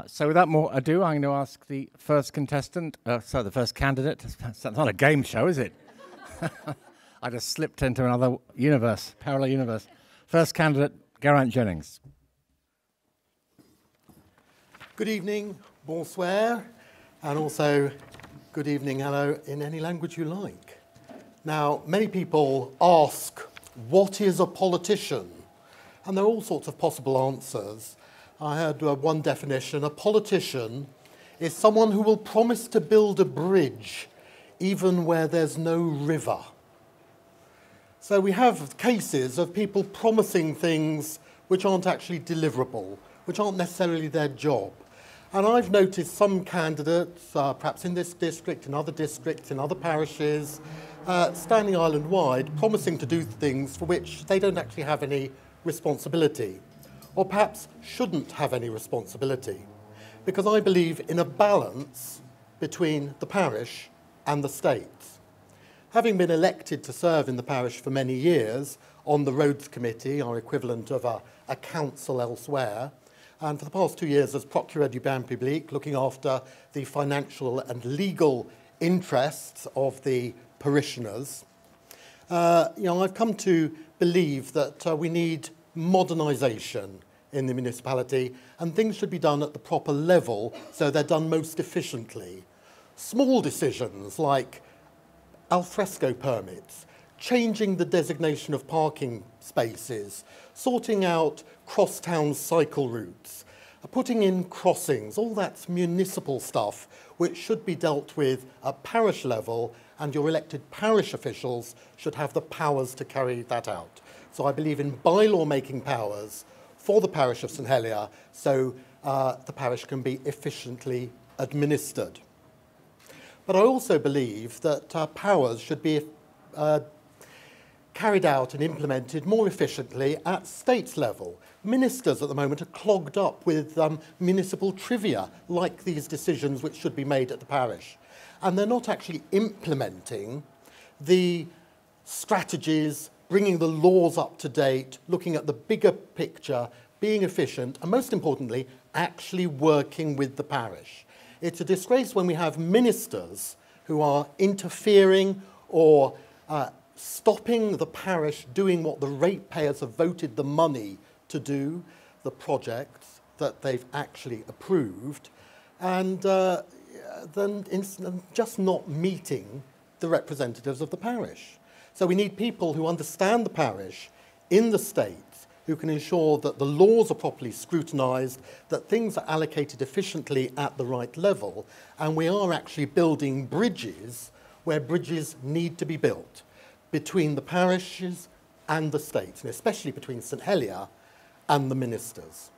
So without more ado, I'm going to ask the first contestant, the first candidate. That's not a game show, is it? I just slipped into another universe, parallel universe. First candidate, GERAINT Jennings. Good evening, bonsoir, and also good evening, hello, in any language you like. Now, many people ask, what is a politician? And there are all sorts of possible answers. I heard one definition: a politician is someone who will promise to build a bridge even where there's no river. So we have cases of people promising things which aren't actually deliverable, which aren't necessarily their job. And I've noticed some candidates, perhaps in this district, in other districts, in other parishes, standing island-wide, promising to do things for which they don't actually have any responsibility, or perhaps shouldn't have any responsibility, because I believe in a balance between the parish and the state. Having been elected to serve in the parish for many years on the Roads Committee, our equivalent of a council elsewhere, and for the past 2 years as Procureur du Bain Public, looking after the financial and legal interests of the parishioners, I've come to believe that we need modernisation in the municipality, and things should be done at the proper level so they're done most efficiently. Small decisions like alfresco permits, changing the designation of parking spaces, sorting out cross-town cycle routes, putting in crossings, all that's municipal stuff which should be dealt with at parish level, and your elected parish officials should have the powers to carry that out. So I believe in bylaw making powers for the parish of St Helier, so the parish can be efficiently administered. But I also believe that powers should be carried out and implemented more efficiently at state level. Ministers at the moment are clogged up with municipal trivia, like these decisions which should be made at the parish. And they're not actually implementing the strategies, bringing the laws up to date, looking at the bigger picture, being efficient, and most importantly, actually working with the parish. It's a disgrace when we have ministers who are interfering or stopping the parish doing what the ratepayers have voted the money to do, the projects that they've actually approved, and then just not meeting the representatives of the parish. So we need people who understand the parish in the state, who can ensure that the laws are properly scrutinised, that things are allocated efficiently at the right level, and we are actually building bridges where bridges need to be built between the parishes and the state, and especially between St Helier and the ministers.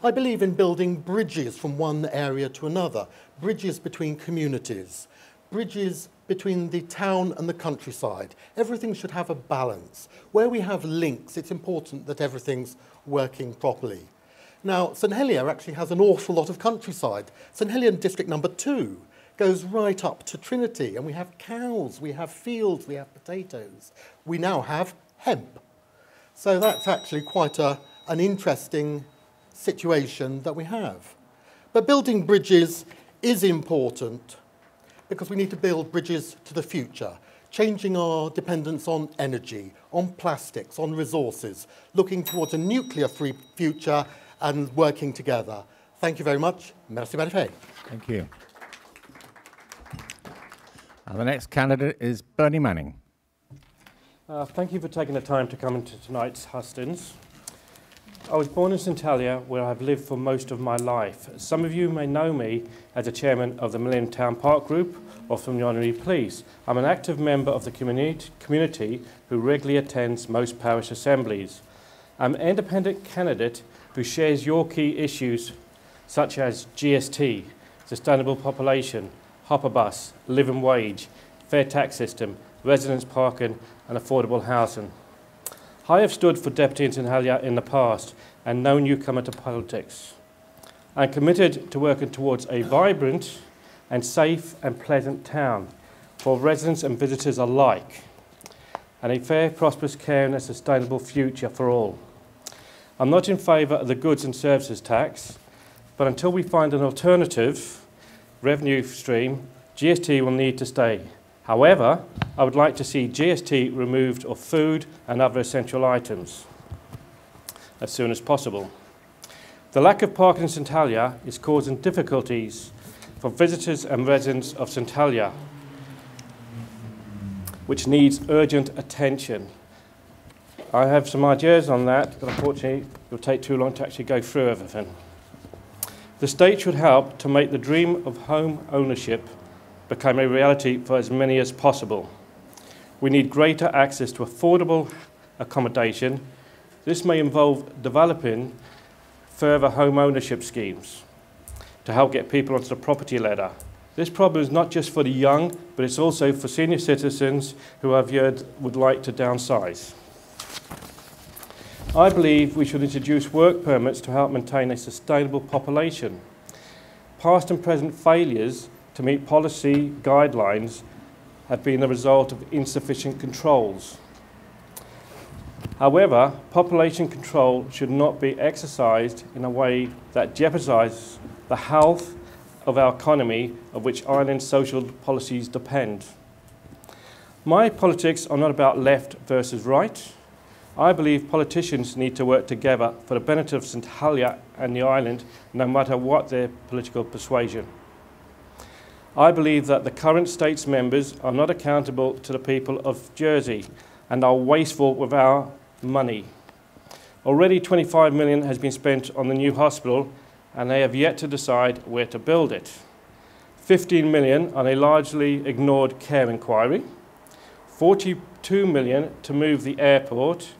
I believe in building bridges from one area to another, bridges between communities, bridges between the town and the countryside. Everything should have a balance. Where we have links, it's important that everything's working properly. Now, St Helier actually has an awful lot of countryside. St Helier District number 2 goes right up to Trinity, and we have cows, we have fields, we have potatoes. We now have hemp. So that's actually quite an interesting situation that we have. But building bridges is important, because we need to build bridges to the future, changing our dependence on energy, on plastics, on resources, looking towards a nuclear-free future and working together. Thank you very much. Merci magnifique. Thank you. The next candidate is Bernie Manning. Thank you for taking the time to come into tonight's hustings. I was born in St Helier, where I've lived for most of my life. Some of you may know me as the chairman of the Millennium Town Park Group or from the Honorary Police. I'm an active member of the community who regularly attends most parish assemblies. I'm an independent candidate who shares your key issues such as GST, sustainable population, hopper bus, living wage, fair tax system, residence parking and affordable housing. I have stood for deputy in St Helier in the past and no newcomer to politics. I'm committed to working towards a vibrant and safe and pleasant town for residents and visitors alike, and a fair, prosperous, caring and sustainable future for all. I'm not in favour of the goods and services tax, But until we find an alternative revenue stream, GST will need to stay. However, I would like to see GST removed of food and other essential items as soon as possible. The lack of parking in St Helier is causing difficulties for visitors and residents of St Helier, which needs urgent attention. I have some ideas on that, but unfortunately it will take too long to actually go through everything. The state should help to make the dream of home ownership become a reality for as many as possible. We need greater access to affordable accommodation. This may involve developing further home ownership schemes to help get people onto the property ladder. This problem is not just for the young, but it's also for senior citizens who I've heard would like to downsize. I believe we should introduce work permits to help maintain a sustainable population. Past and present failures to meet policy guidelines have been the result of insufficient controls. However, population control should not be exercised in a way that jeopardizes the health of our economy, of which Ireland's social policies depend. My politics are not about left versus right. I believe politicians need to work together for the benefit of St Helier and the island, no matter what their political persuasion. I believe that the current states members are not accountable to the people of Jersey and are wasteful with our money. Already 25 million has been spent on the new hospital and they have yet to decide where to build it. 15 million on a largely ignored care inquiry, 42 million to move the airport,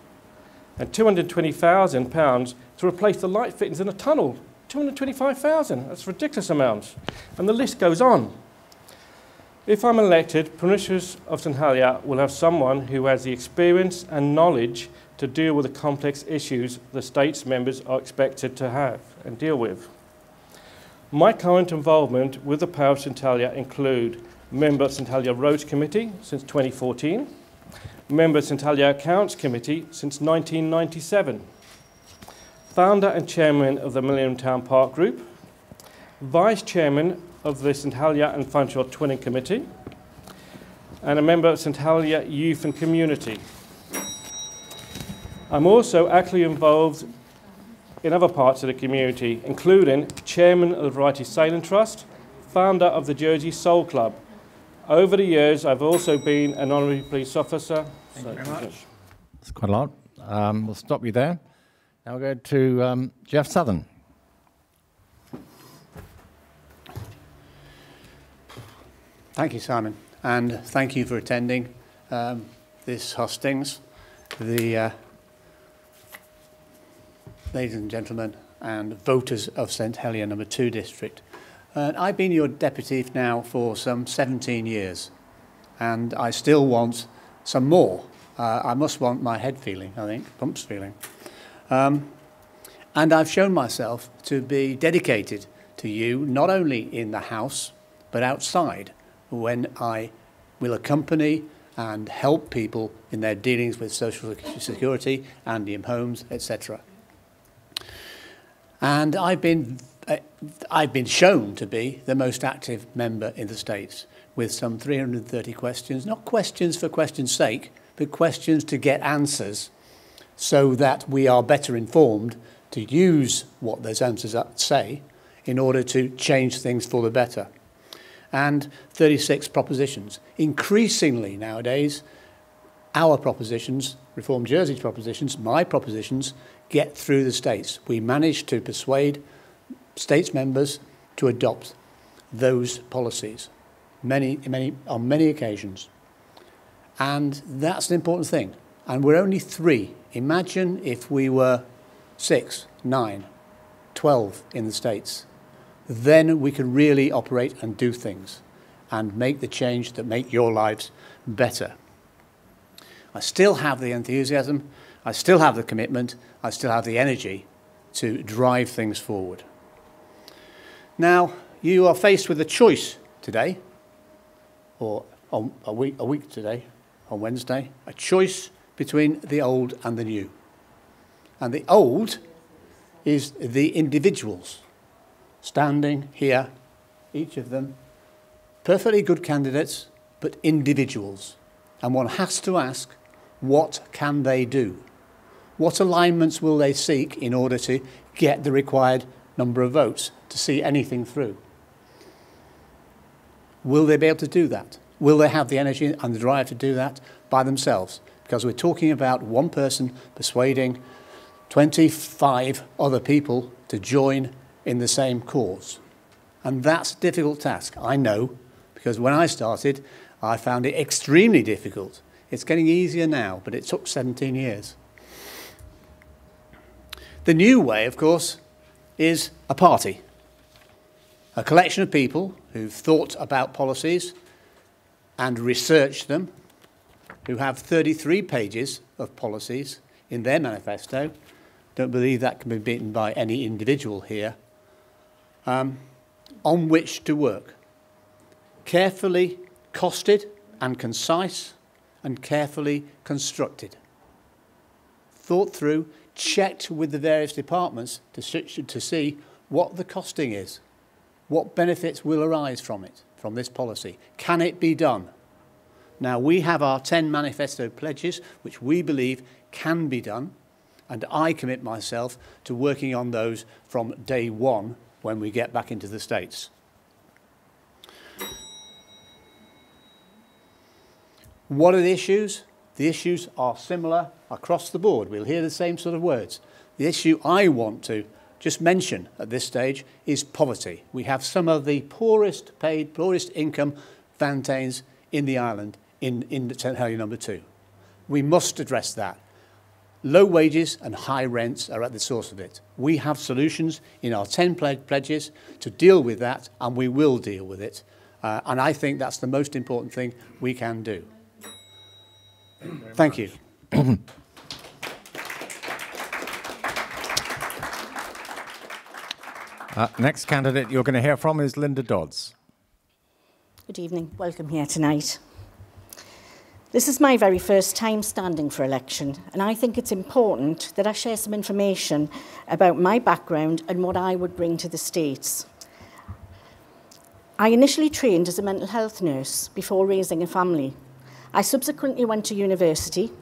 and £220,000 to replace the light fittings in a tunnel. 225,000, that's a ridiculous amount. And the list goes on. If I'm elected, parishioners of St Helier will have someone who has the experience and knowledge to deal with the complex issues the state's members are expected to have and deal with. My current involvement with the parish of St Helier include member of St Helier Roads Committee since 2014, member of St Helier Accounts Committee since 1997, founder and chairman of the Millennium Town Park Group, vice chairman of the St Helier and Fanshawe Twinning Committee, and a member of St Helier Youth and Community. I'm also actively involved in other parts of the community, including chairman of the Variety Sailing Trust, founder of the Jersey Soul Club. Over the years, I've also been an honorary police officer. Thank you very much. That's quite a lot. We'll stop you there. Now we'll go to Jeff Southern. Thank you, Simon, and thank you for attending this hustings. Ladies and gentlemen and voters of St Helier No. 2 District. I've been your deputy now for some 17 years, and I still want some more. I must want my head feeling, I think, pumps feeling. And I've shown myself to be dedicated to you, not only in the house, but outside, when I will accompany and help people in their dealings with social security and in homes, etc. And I've been shown to be the most active member in the States, with some 330 questions, not questions for questions' sake, but questions to get answers so that we are better informed to use what those answers say in order to change things for the better. And 36 propositions. Increasingly nowadays, our propositions, Reform Jersey's propositions, my propositions, get through the states. We managed to persuade states members to adopt those policies on many occasions. And that's an important thing. And we're only 3. Imagine if we were 6, 9, 12 in the States. Then we can really operate and do things and make the change that make your lives better. I still have the enthusiasm, I still have the commitment, I still have the energy to drive things forward. Now, you are faced with a choice today, or a week today, on Wednesday, a choice between the old and the new. And the old is the individuals, standing here, each of them, perfectly good candidates, but individuals. And one has to ask, what can they do? What alignments will they seek in order to get the required number of votes to see anything through? Will they be able to do that? Will they have the energy and the drive to do that by themselves? Because we're talking about one person persuading 25 other people to join in the same cause. And that's a difficult task, I know, because when I started, I found it extremely difficult. It's getting easier now, but it took 17 years. The new way, of course, is a party. A collection of people who've thought about policies and researched them, who have 33 pages of policies in their manifesto. Don't believe that can be beaten by any individual here. On which to work. Carefully costed and concise and carefully constructed. Thought through, checked with the various departments to see what the costing is. What benefits will arise from it, from this policy? Can it be done? Now, we have our 10 manifesto pledges, which we believe can be done, and I commit myself to working on those from day one when we get back into the States. What are the issues? The issues are similar across the board. We'll hear the same sort of words. The issue I want to just mention at this stage is poverty. We have some of the poorest paid, poorest income Vantains in the island in St Helier No.2. We must address that. Low wages and high rents are at the source of it. We have solutions in our 10 pledges to deal with that, and we will deal with it. And I think that's the most important thing we can do. Thank you. Next candidate you're going to hear from is Linda Dodds. Good evening. Welcome here tonight. This is my very first time standing for election, and I think it's important that I share some information about my background and what I would bring to the States. I initially trained as a mental health nurse before raising a family. I subsequently went to university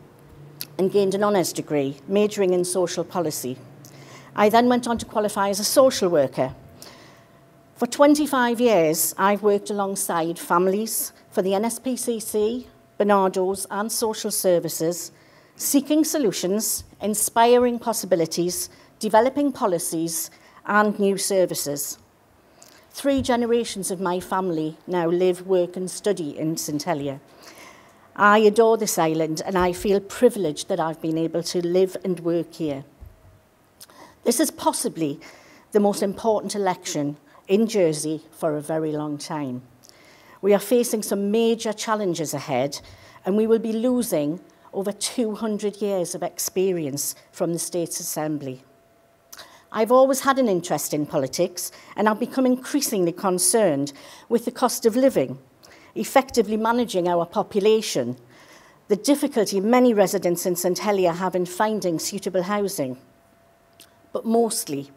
and gained an honours degree, majoring in social policy. I then went on to qualify as a social worker. For 25 years, I've worked alongside families for the NSPCC, Bernardo's and social services, seeking solutions, inspiring possibilities, developing policies and new services. 3 generations of my family now live, work and study in St Helier. I adore this island and I feel privileged that I've been able to live and work here. This is possibly the most important election in Jersey for a very long time. We are facing some major challenges ahead, and we will be losing over 200 years of experience from the States Assembly. I've always had an interest in politics, and I've become increasingly concerned with the cost of living, effectively managing our population, the difficulty many residents in St Helier have in finding suitable housing, but mostly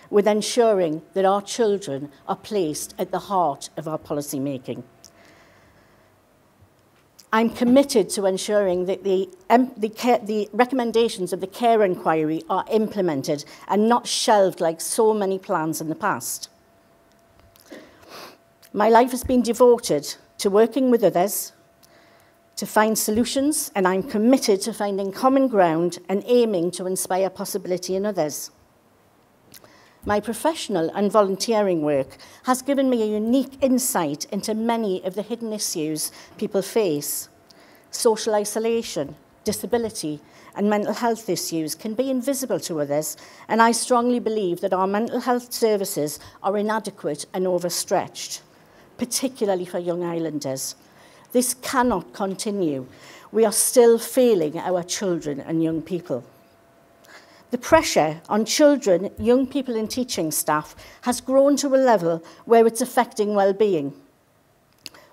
with ensuring that our children are placed at the heart of our policy making. I'm committed to ensuring that the recommendations of the care inquiry are implemented and not shelved like so many plans in the past. My life has been devoted to working with others, to find solutions, and I'm committed to finding common ground and aiming to inspire possibility in others. My professional and volunteering work has given me a unique insight into many of the hidden issues people face. Social isolation, disability, and mental health issues can be invisible to others, and I strongly believe that our mental health services are inadequate and overstretched, particularly for young islanders. This cannot continue. We are still failing our children and young people. The pressure on children, young people and teaching staff has grown to a level where it's affecting well-being.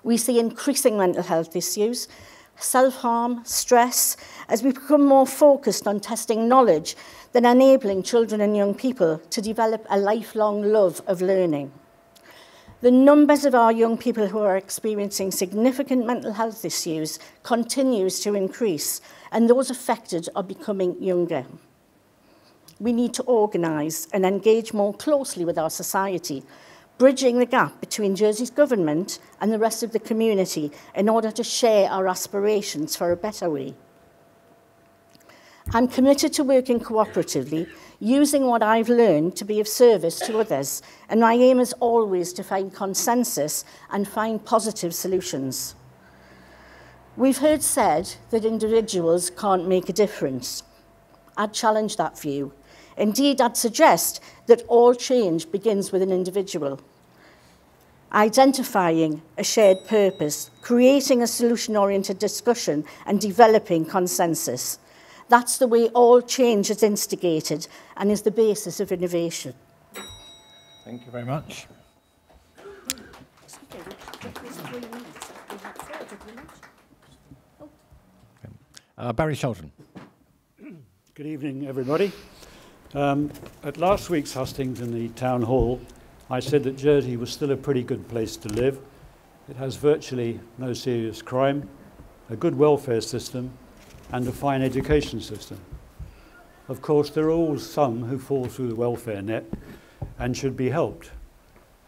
We see increasing mental health issues, self-harm, stress, as we become more focused on testing knowledge than enabling children and young people to develop a lifelong love of learning. The numbers of our young people who are experiencing significant mental health issues continues to increase, and those affected are becoming younger. We need to organise and engage more closely with our society, bridging the gap between Jersey's government and the rest of the community in order to share our aspirations for a better way. I'm committed to working cooperatively, using what I've learned to be of service to others, and my aim is always to find consensus and find positive solutions. We've heard said that individuals can't make a difference. I'd challenge that view. Indeed, I'd suggest that all change begins with an individual. Identifying a shared purpose, creating a solution-oriented discussion, and developing consensus. That's the way all change is instigated and is the basis of innovation. Thank you very much. Barry Shelton. Good evening, everybody. At last week's hustings in the town hall, I said that Jersey was still a pretty good place to live. It has virtually no serious crime, a good welfare system, and a fine education system. Of course, there are always some who fall through the welfare net and should be helped,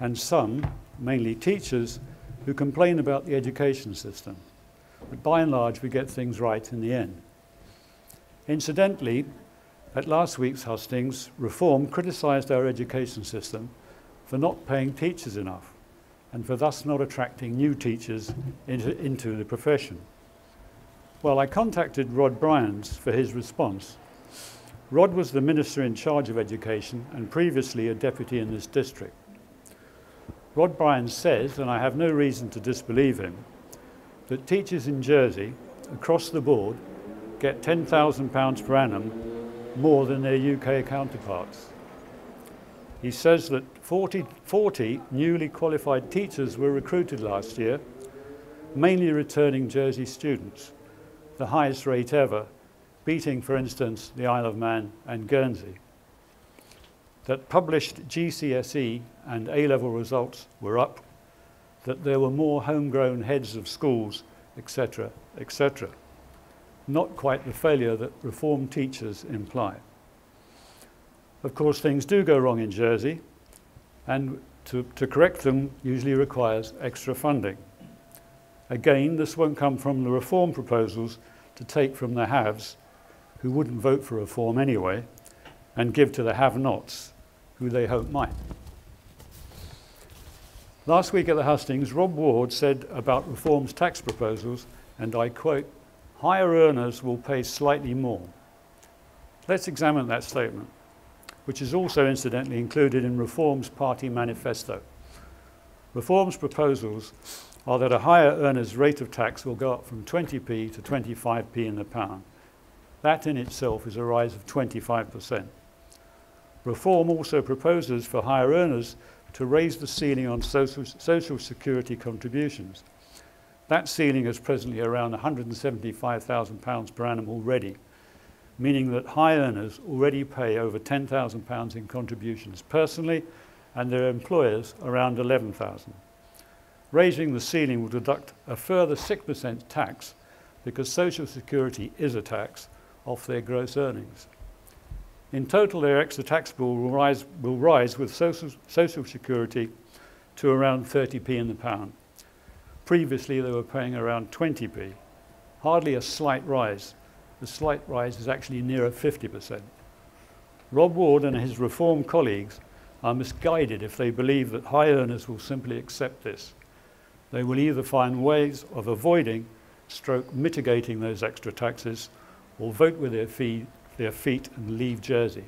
and some, mainly teachers, who complain about the education system. But by and large, we get things right in the end. Incidentally, at last week's hustings, Reform criticised our education system for not paying teachers enough and for thus not attracting new teachers into the profession. Well, I contacted Rod Bryans for his response. Rod was the minister in charge of education and previously a deputy in this district. Rod Bryans says, and I have no reason to disbelieve him, that teachers in Jersey, across the board, get £10,000 per annum more than their UK counterparts. He says that 40 newly qualified teachers were recruited last year, mainly returning Jersey students, the highest rate ever, beating, for instance, the Isle of Man and Guernsey. That published GCSE and A-level results were up, that there were more homegrown heads of schools, etc., etc. Not quite the failure that reformed teachers imply. Of course, things do go wrong in Jersey, and to correct them usually requires extra funding. Again, this won't come from the reform proposals to take from the haves, who wouldn't vote for reform anyway, and give to the have-nots, who they hope might. Last week at the hustings, Rob Ward said about reform's tax proposals, and I quote, "Higher earners will pay slightly more." Let's examine that statement, which is also incidentally included in Reform's party manifesto. Reform's proposals are that a higher earner's rate of tax will go up from 20p to 25p in the pound. That in itself is a rise of 25%. Reform also proposes for higher earners to raise the ceiling on social security contributions. That ceiling is presently around £175,000 per annum already, meaning that high earners already pay over £10,000 in contributions personally, and their employers around £11,000. Raising the ceiling will deduct a further 6% tax, because Social Security is a tax, off their gross earnings. In total, their extra tax bill will rise with Social Security to around 30p in the pound. Previously, they were paying around 20p, hardly a slight rise. The slight rise is actually nearer 50%. Rob Ward and his Reform colleagues are misguided if they believe that high earners will simply accept this. They will either find ways of avoiding, mitigating those extra taxes, or vote with their feet and leave Jersey.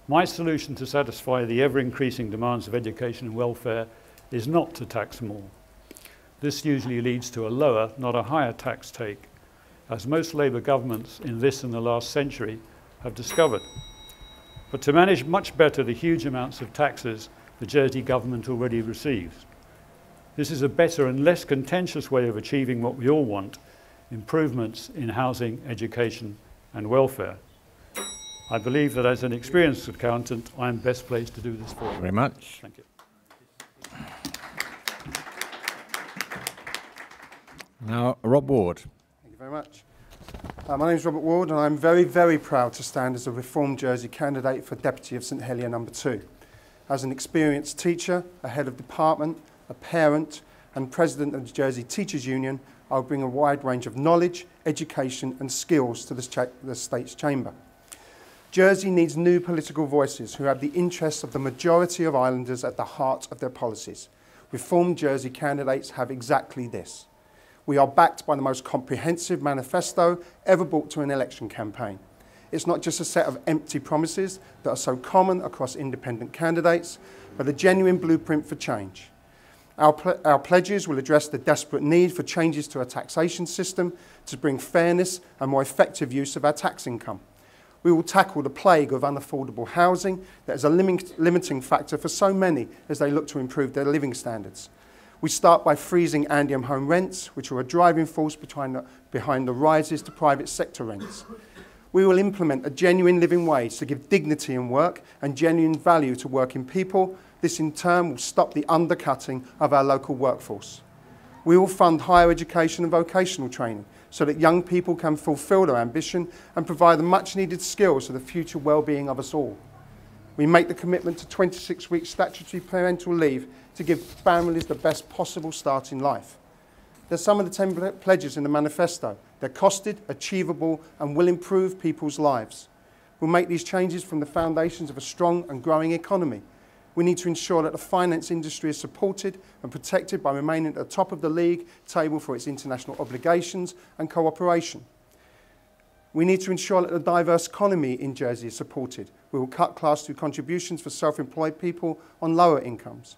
My solution to satisfy the ever-increasing demands of education and welfare is not to tax more. This usually leads to a lower, not a higher tax take, as most Labour governments in this and the last century have discovered. But to manage much better the huge amounts of taxes the Jersey government already receives. This is a better and less contentious way of achieving what we all want, improvements in housing, education and welfare. I believe that as an experienced accountant, I am best placed to do this for you. Thank you very much. Thank you. Now, Rob Ward. Thank you very much. My name is Robert Ward, and I'm very, very proud to stand as a Reform Jersey candidate for Deputy of St Helier No.2. As an experienced teacher, a head of department, a parent and president of the Jersey Teachers Union, I'll bring a wide range of knowledge, education and skills to the State's Chamber. Jersey needs new political voices who have the interests of the majority of islanders at the heart of their policies. Reform Jersey candidates have exactly this. We are backed by the most comprehensive manifesto ever brought to an election campaign. It's not just a set of empty promises that are so common across independent candidates, but a genuine blueprint for change. Our pledges will address the desperate need for changes to our taxation system to bring fairness and more effective use of our tax income. We will tackle the plague of unaffordable housing that is a limiting factor for so many as they look to improve their living standards. We start by freezing Andium home rents, which are a driving force behind the rises to private sector rents. We will implement a genuine living wage to give dignity in work and genuine value to working people. This in turn will stop the undercutting of our local workforce. We will fund higher education and vocational training so that young people can fulfil their ambition and provide the much needed skills for the future well-being of us all. We make the commitment to 26 weeks statutory parental leave to give families the best possible start in life. There's some of the 10 pledges in the manifesto. They're costed, achievable and will improve people's lives. We'll make these changes from the foundations of a strong and growing economy. We need to ensure that the finance industry is supported and protected by remaining at the top of the league table for its international obligations and cooperation. We need to ensure that the diverse economy in Jersey is supported. We will cut Class 2 contributions for self-employed people on lower incomes.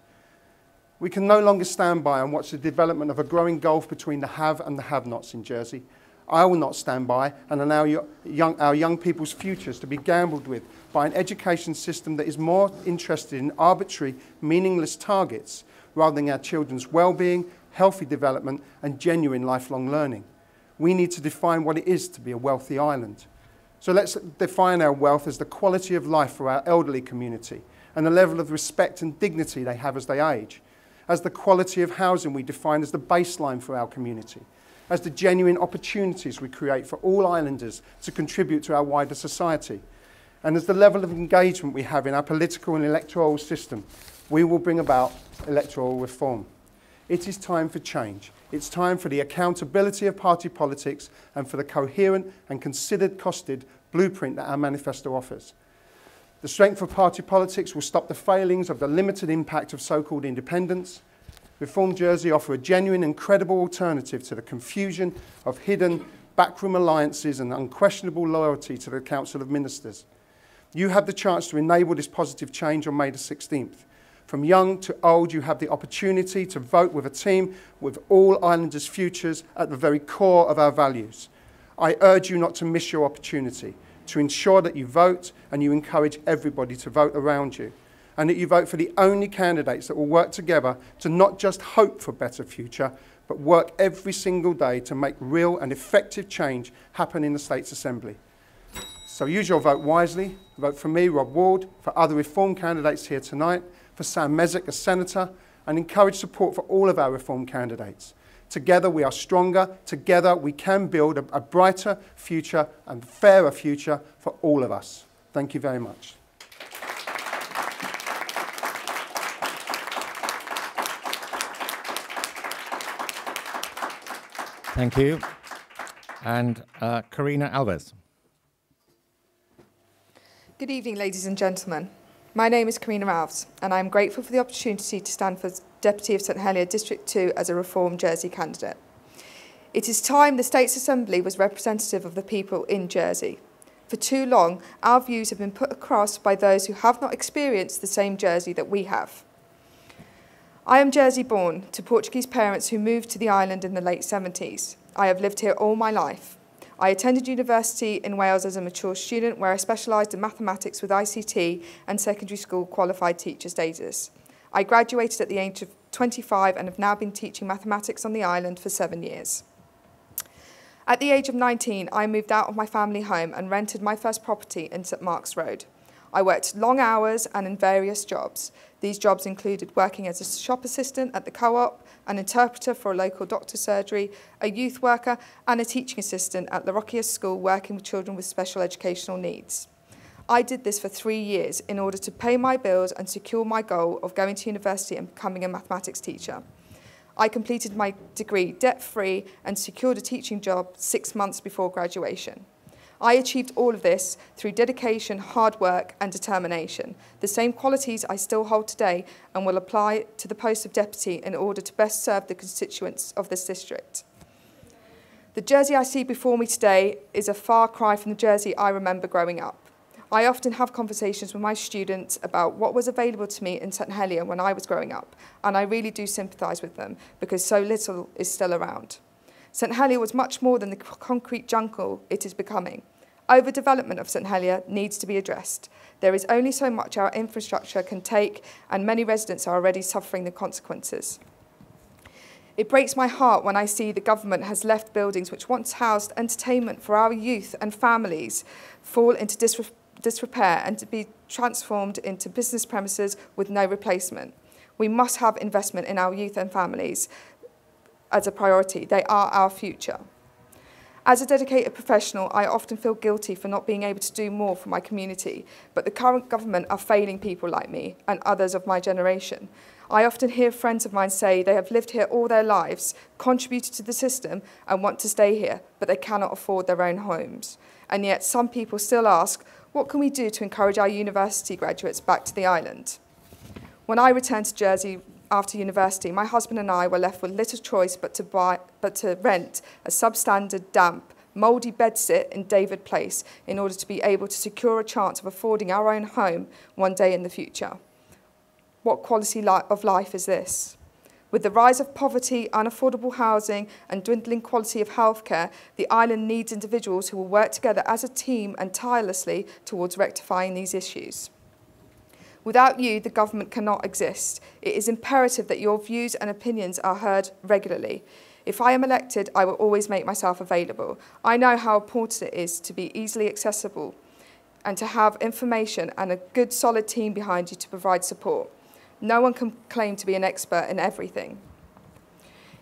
We can no longer stand by and watch the development of a growing gulf between the have and the have-nots in Jersey. I will not stand by and allow our young people's futures to be gambled with by an education system that is more interested in arbitrary, meaningless targets rather than our children's well-being, healthy development and genuine lifelong learning. We need to define what it is to be a wealthy island. So let's define our wealth as the quality of life for our elderly community and the level of respect and dignity they have as they age, as the quality of housing we define as the baseline for our community, as the genuine opportunities we create for all islanders to contribute to our wider society, and as the level of engagement we have in our political and electoral system. We will bring about electoral reform. It is time for change. It's time for the accountability of party politics and for the coherent and considered costed blueprint that our manifesto offers. The strength of party politics will stop the failings of the limited impact of so-called independents. Reform Jersey offer a genuine and credible alternative to the confusion of hidden backroom alliances and unquestionable loyalty to the Council of Ministers. You have the chance to enable this positive change on May the 16th. From young to old, you have the opportunity to vote with a team with all islanders' futures at the very core of our values. I urge you not to miss your opportunity, to ensure that you vote and you encourage everybody to vote around you, and that you vote for the only candidates that will work together to not just hope for a better future, but work every single day to make real and effective change happen in the State's Assembly. So use your vote wisely. Vote for me, Rob Ward, for other Reform candidates here tonight, for Sam Mezek as Senator, and encourage support for all of our Reform candidates. Together we are stronger. Together we can build a brighter future and fairer future for all of us. Thank you very much. Thank you. And CARINA ALVES. Good evening, ladies and gentlemen. My name is CARINA ALVES, and I am grateful for the opportunity to stand for Deputy of St Helier District 2 as a Reform Jersey candidate. It is time the State's Assembly was representative of the people in Jersey. For too long, our views have been put across by those who have not experienced the same Jersey that we have. I am Jersey born to Portuguese parents who moved to the island in the late 70s. I have lived here all my life. I attended university in Wales as a mature student where I specialised in mathematics with ICT and secondary school qualified teacher status. I graduated at the age of 25 and have now been teaching mathematics on the island for 7 years. At the age of 19, I moved out of my family home and rented my first property in St Mark's Road. I worked long hours and in various jobs. These jobs included working as a shop assistant at the co-op, an interpreter for a local doctor's surgery, a youth worker and a teaching assistant at La Rockia School working with children with special educational needs. I did this for 3 years in order to pay my bills and secure my goal of going to university and becoming a mathematics teacher. I completed my degree debt-free and secured a teaching job 6 months before graduation. I achieved all of this through dedication, hard work and determination, the same qualities I still hold today and will apply to the post of deputy in order to best serve the constituents of this district. The Jersey I see before me today is a far cry from the Jersey I remember growing up. I often have conversations with my students about what was available to me in St Helier when I was growing up, and I really do sympathise with them because so little is still around. St Helier was much more than the concrete jungle it is becoming. Overdevelopment of St Helier needs to be addressed. There is only so much our infrastructure can take, and many residents are already suffering the consequences. It breaks my heart when I see the government has left buildings which once housed entertainment for our youth and families fall into disrepair and to be transformed into business premises with no replacement. We must have investment in our youth and families as a priority. They are our future. As a dedicated professional, I often feel guilty for not being able to do more for my community, but the current government are failing people like me and others of my generation. I often hear friends of mine say they have lived here all their lives, contributed to the system and want to stay here, but they cannot afford their own homes. And yet some people still ask, what can we do to encourage our university graduates back to the island? When I returned to Jersey after university, my husband and I were left with little choice but to rent a substandard, damp, mouldy bedsit in David Place in order to be able to secure a chance of affording our own home one day in the future. What quality of life is this? With the rise of poverty, unaffordable housing and dwindling quality of healthcare, the island needs individuals who will work together as a team and tirelessly towards rectifying these issues. Without you, the government cannot exist. It is imperative that your views and opinions are heard regularly. If I am elected, I will always make myself available. I know how important it is to be easily accessible and to have information and a good solid team behind you to provide support. No one can claim to be an expert in everything.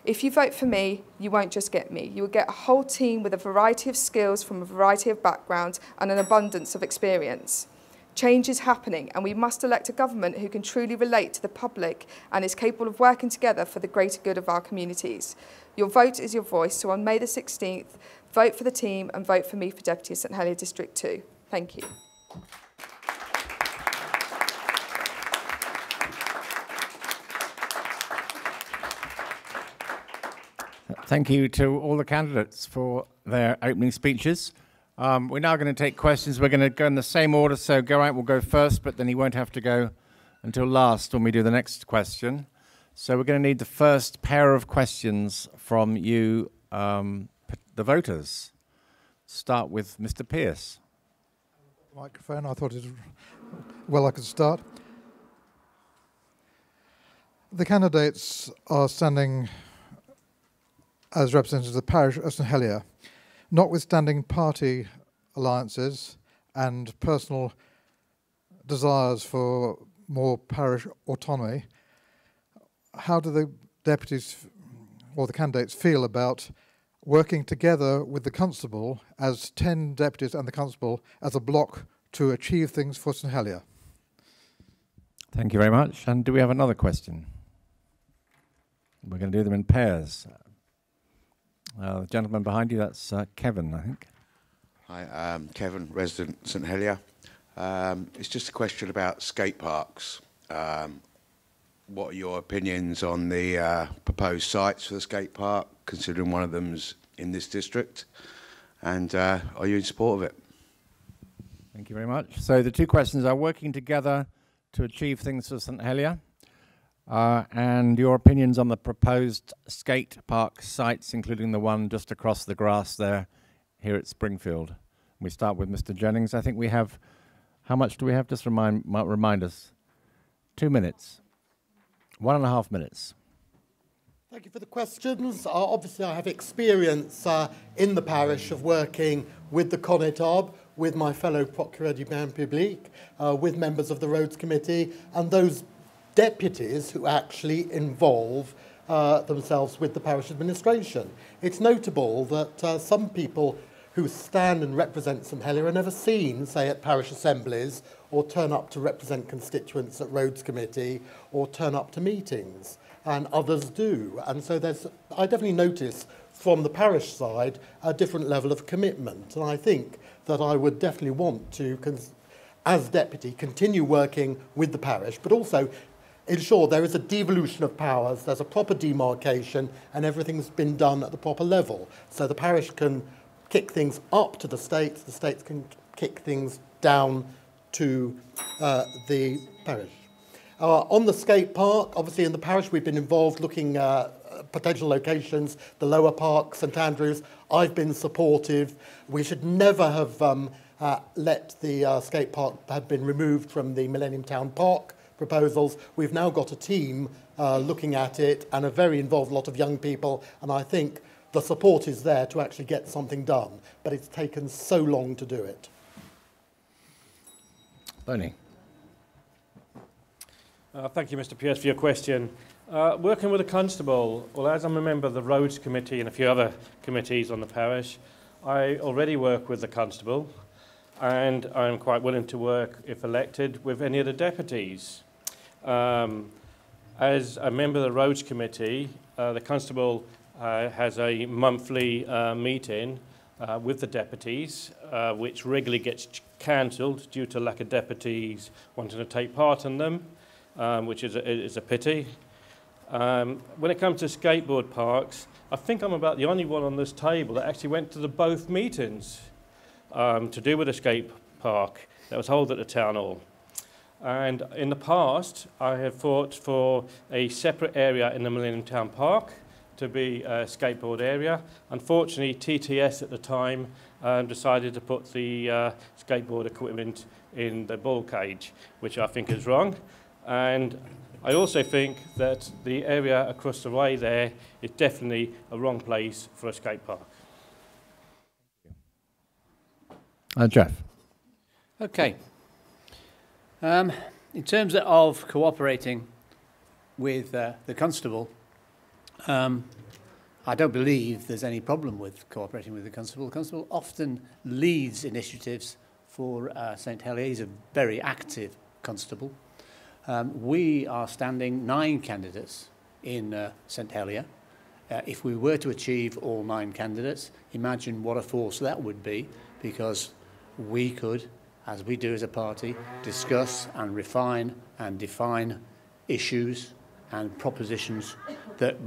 If you vote for me, you won't just get me. You will get a whole team with a variety of skills from a variety of backgrounds and an abundance of experience. Change is happening, and we must elect a government who can truly relate to the public and is capable of working together for the greater good of our communities. Your vote is your voice, so on May the 16th, vote for the team and vote for me for Deputy of St Helier District 2. Thank you. Thank you to all the candidates for their opening speeches. We're now going to take questions. We're going to go in the same order, so GERAINT will go first, but then he won't have to go until last when we do the next question. So we're going to need the first pair of questions from you, the voters. Start with Mr. Pearce. Microphone, I thought I could start. The candidates are standing as representatives of the parish of St Helier. Notwithstanding party alliances and personal desires for more parish autonomy, how do the deputies or the candidates feel about working together with the constable as 10 deputies and the constable as a block to achieve things for St Helier? Thank you very much. And do we have another question? We're going to do them in pairs. The gentleman behind you, that's Kevin, I think. Hi, I'm Kevin, resident St Helier. It's just a question about skate parks. What are your opinions on the proposed sites for the skate park, considering one of them's in this district? And are you in support of it? Thank you very much. So the two questions are working together to achieve things for St Helier, and your opinions on the proposed skate park sites, including the one just across the grass there here at Springfield. We start with Mr. Jennings. I think we have, how much do we have? Just remind us. 2 minutes. 1.5 minutes. Thank you for the questions. Obviously, I have experience in the parish of working with the Connétable, with my fellow Procureur du Bien Public, with members of the Roads Committee, and those deputies who actually involve themselves with the parish administration. It's notable that some people who stand and represent St Helier are never seen, say, at parish assemblies, or turn up to represent constituents at Roads Committee, or turn up to meetings. And others do. And so I definitely notice from the parish side a different level of commitment. And I think that I would definitely want to, as deputy, continue working with the parish, but also ensure there is a devolution of powers, there's a proper demarcation, and everything's been done at the proper level. So the parish can kick things up to the states can kick things down to the parish. On the skate park, obviously in the parish we've been involved looking at potential locations, the lower park, St Andrews. I've been supportive. We should never have let the skate park have been removed from the Millennium Town Park proposals. We've now got a team looking at it and a very involved lot of young people, and I think the support is there to actually get something done, but it's taken so long to do it. Bernie. Thank you, Mr. Pierce, for your question. Working with the constable, well, as I'm a member of the Roads Committee and a few other committees on the parish, I already work with the constable, and I'm quite willing to work, if elected, with any of the deputies. As a member of the Roads Committee, the constable has a monthly meeting with the deputies, which regularly gets cancelled due to lack of deputies wanting to take part in them. Which is a pity. When it comes to skateboard parks, I think I'm about the only one on this table that actually went to both meetings to do with a skate park that was held at the town hall. And in the past, I have fought for a separate area in the Millennium Town Park to be a skateboard area. Unfortunately, TTS at the time decided to put the skateboard equipment in the bull cage, which I think is wrong. And I also think that the area across the way there is definitely a wrong place for a skate park. Jeff. Okay. In terms of cooperating with the constable, I don't believe there's any problem with cooperating with the constable. The constable often leads initiatives for St Helier. He's a very active constable. We are standing 9 candidates in St Helier. If we were to achieve all 9 candidates, imagine what a force that would be, because we could, as we do as a party, discuss and refine and define issues and propositions that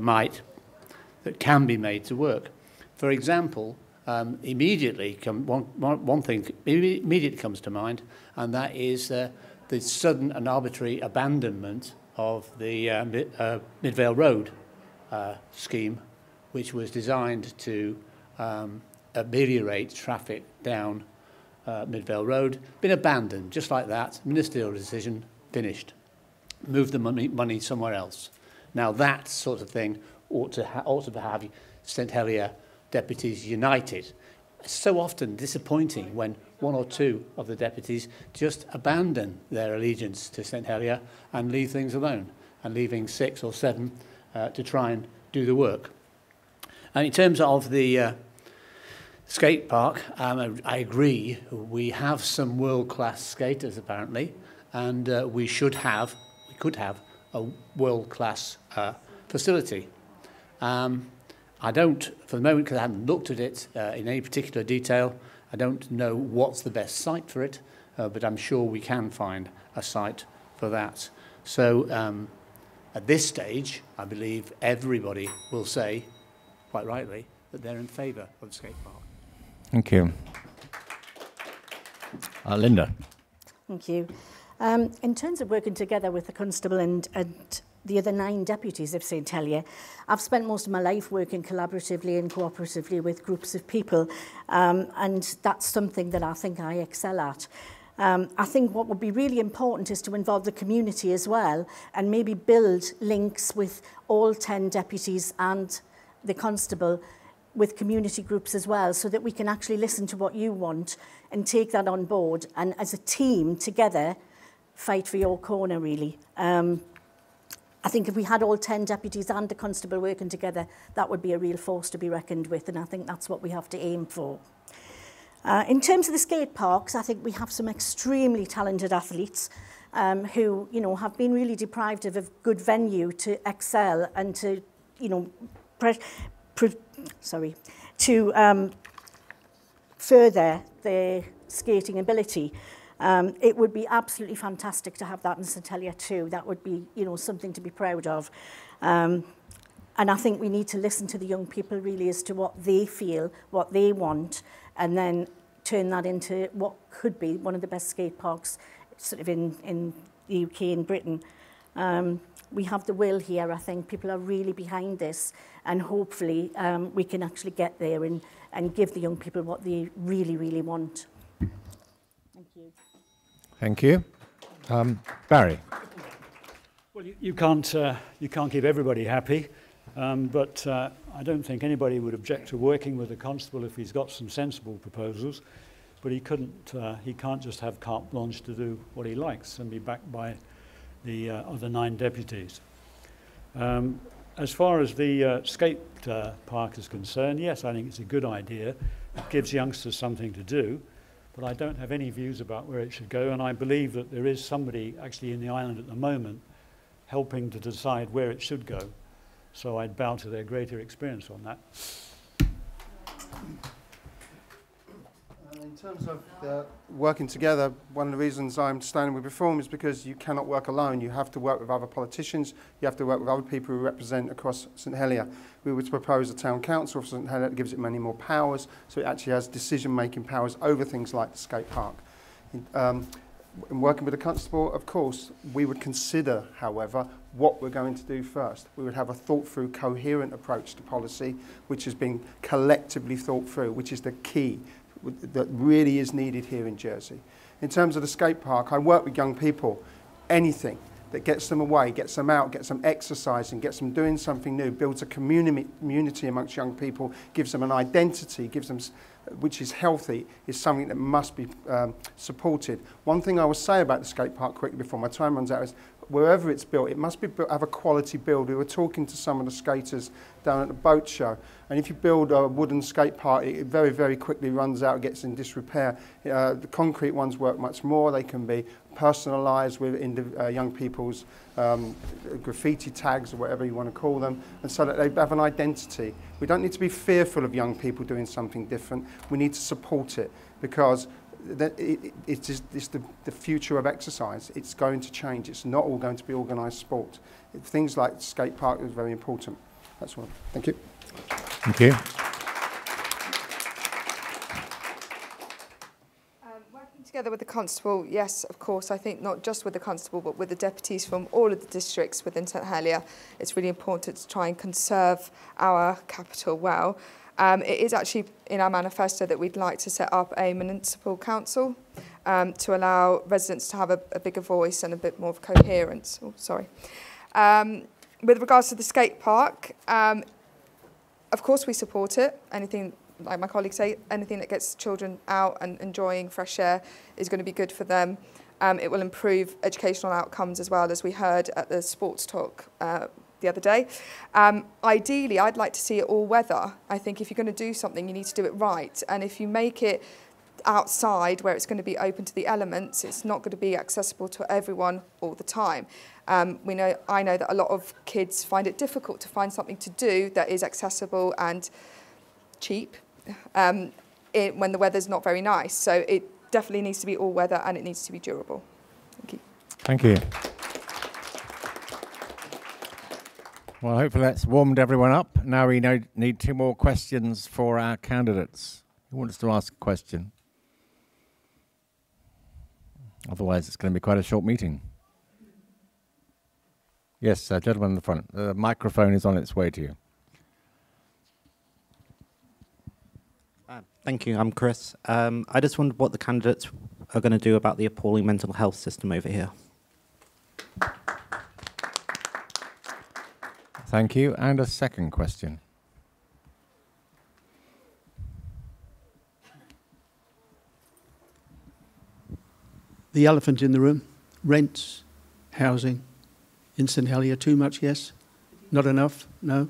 can be made to work. For example, one thing immediately comes to mind, and that is the sudden and arbitrary abandonment of the Midvale Road scheme, which was designed to ameliorate traffic down Midvale Road, been abandoned just like that. Ministerial decision, finished. Move the money somewhere else. Now that sort of thing ought to have St Helier deputies united. It's so often disappointing when 1 or 2 of the deputies just abandon their allegiance to St Helier and leave things alone, and leaving 6 or 7 to try and do the work. And in terms of the skate park, I agree. We have some world-class skaters apparently, and we could have a world-class facility. I don't, for the moment, because I haven't looked at it in any particular detail, I don't know what's the best site for it, but I'm sure we can find a site for that. So at this stage, I believe everybody will say, quite rightly, that they're in favour of the skate park. Thank you. Linda. Thank you. In terms of working together with the constable and the other 9 deputies of St Helier, I've spent most of my life working collaboratively and cooperatively with groups of people, and that's something that I think I excel at. I think what would be really important is to involve the community as well and maybe build links with all 10 deputies and the constable with community groups as well, so that we can actually listen to what you want and take that on board and as a team together fight for your corner, really. I think if we had all 10 deputies and the constable working together, that would be a real force to be reckoned with, and I think that's what we have to aim for. In terms of the skate parks, I think we have some extremely talented athletes who, you know, have been really deprived of a good venue to excel and to, you know, further their skating ability. It would be absolutely fantastic to have that in St Helier too. That would be, you know, something to be proud of. And I think we need to listen to the young people really as to what they feel, what they want, and then turn that into what could be one of the best skate parks sort of in the UK and Britain. We have the will here. I think people are really behind this, and hopefully we can actually get there and give the young people what they really, really want. Thank you. Thank you. Barry. Well, you can't keep everybody happy, but I don't think anybody would object to working with the constable if he's got some sensible proposals. But he can't just have carte blanche to do what he likes and be backed by the other 9 deputies. As far as the skate park is concerned, yes, I think it's a good idea. It gives youngsters something to do, but I don't have any views about where it should go, and I believe that there is somebody actually in the island at the moment helping to decide where it should go. So I'd bow to their greater experience on that. In terms of working together, one of the reasons I'm standing with Reform is because you cannot work alone. You have to work with other politicians. You have to work with other people who represent across St Helier. We would propose a town council for St Helier that gives it many more powers, so it actually has decision-making powers over things like the skate park. In working with the constable, of course, we would consider, however, what we're going to do first. We would have a thought-through, coherent approach to policy, which has been collectively thought through, which is the key that really is needed here in Jersey. In terms of the skate park, I work with young people. Anything that gets them away, gets them out, gets them exercising, gets them doing something new, builds a community amongst young people, gives them an identity, gives them, which is healthy, is something that must be supported. One thing I will say about the skate park quickly before my time runs out is wherever it's built, it must be built, have a quality build. We were talking to some of the skaters down at the boat show, and if you build a wooden skate park, it very, very quickly runs out, gets in disrepair. The concrete ones work much more. They can be personalised with young people's graffiti tags or whatever you want to call them, and so that they have an identity. We don't need to be fearful of young people doing something different. We need to support it, because it's the future of exercise. It's going to change. It's not all going to be organised sport. Things like skate park is very important. That's all. Thank you. Thank you. Working together with the constable, yes, of course. I think not just with the constable, but with the deputies from all of the districts within St Helier, it's really important to try and conserve our capital well. It is actually in our manifesto that we'd like to set up a municipal council to allow residents to have a bigger voice and a bit more of coherence. Oh, sorry. With regards to the skate park, of course we support it. Anything, like my colleagues say, anything that gets children out and enjoying fresh air is going to be good for them. It will improve educational outcomes as well, as we heard at the sports talk the other day. Ideally, I'd like to see it all weather. I think if you're going to do something, you need to do it right. And if you make it outside where it's going to be open to the elements, it's not going to be accessible to everyone all the time. I know that a lot of kids find it difficult to find something to do that is accessible and cheap when the weather's not very nice. So it definitely needs to be all weather, and it needs to be durable. Thank you. Thank you. Well, hopefully that's warmed everyone up. Now we need 2 more questions for our candidates. Who wants to ask a question? Otherwise, it's going to be quite a short meeting. Yes, gentleman in the front. The microphone is on its way to you. Thank you. I'm Chris. I just wondered what the candidates are going to do about the appalling mental health system over here. Thank you. And a second question. The elephant in the room, rents, housing, in St Helier, too much, yes? Not enough, no?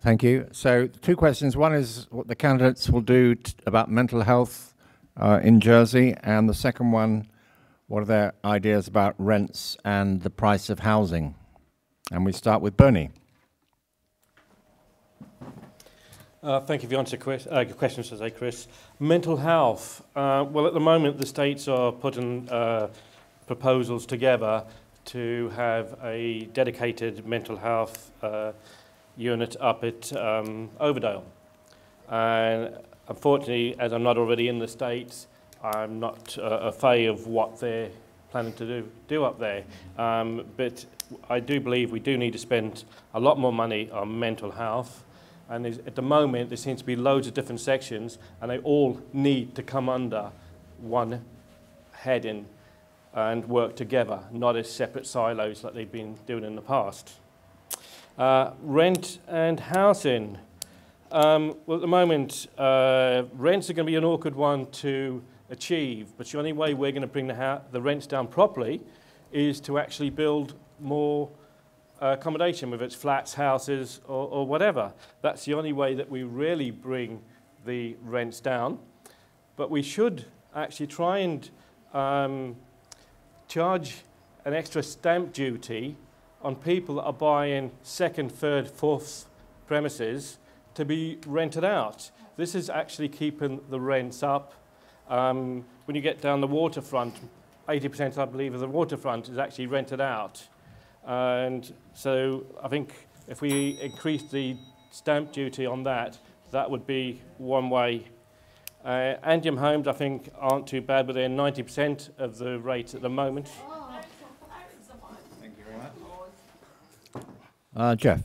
Thank you. So 2 questions. One is what the candidates will do about mental health in Jersey, and the second one, what are their ideas about rents and the price of housing? And we start with Bernie. Thank you for your questions today, Chris. Mental health. Well, at the moment, the states are putting proposals together to have a dedicated mental health unit up at Overdale. And unfortunately, as I'm not already in the States, I'm not a fan of what they're planning to do up there. But I do believe we do need to spend a lot more money on mental health. And at the moment, there seems to be loads of different sections, and they all need to come under one heading and work together, not as separate silos like they've been doing in the past. Rent and housing. Well, at the moment, rents are going to be an awkward one to achieve, but the only way we're going to bring the rents down properly is to actually build more accommodation, whether it's flats, houses, or whatever. That's the only way that we really bring the rents down. But we should actually try and charge an extra stamp duty on people that are buying second, third, fourth premises to be rented out. This is actually keeping the rents up. When you get down the waterfront, 80%, I believe, of the waterfront is actually rented out. And so I think if we increase the stamp duty on that, that would be one way. Andium homes, I think, aren't too bad, but they're 90% of the rate at the moment. Thank you very much. Jeff.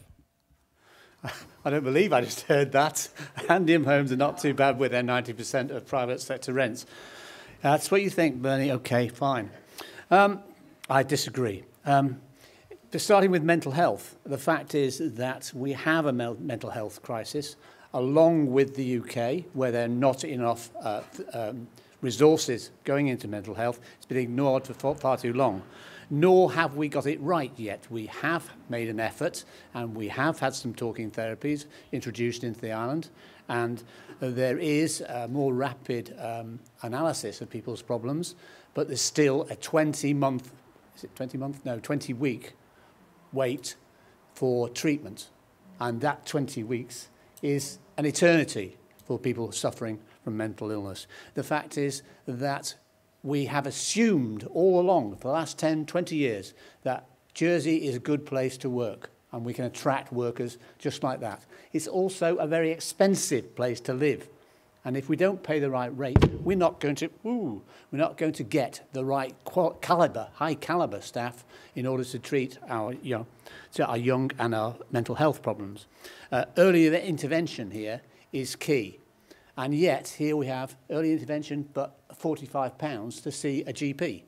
I don't believe I just heard that. Andium homes are not too bad with their 90% of private sector rents. That's what you think, Bernie. Okay, fine. I disagree. Starting with mental health, the fact is that we have a mental health crisis, along with the UK, where there are not enough resources going into mental health. It's been ignored for far too long. Nor have we got it right yet. We have made an effort, and we have had some talking therapies introduced into the island, and there is a more rapid analysis of people's problems, but there's still a 20-month, is it 20-month? No, 20-week wait for treatment. And that 20 weeks is an eternity for people suffering from mental illness. The fact is that we have assumed all along for the last 10, 20 years that Jersey is a good place to work and we can attract workers just like that. It's also a very expensive place to live. And if we don't pay the right rate, we're not going to get the right high caliber staff in order to treat our young and our mental health problems. Early intervention here is key. And yet, here we have early intervention, but £45 to see a GP.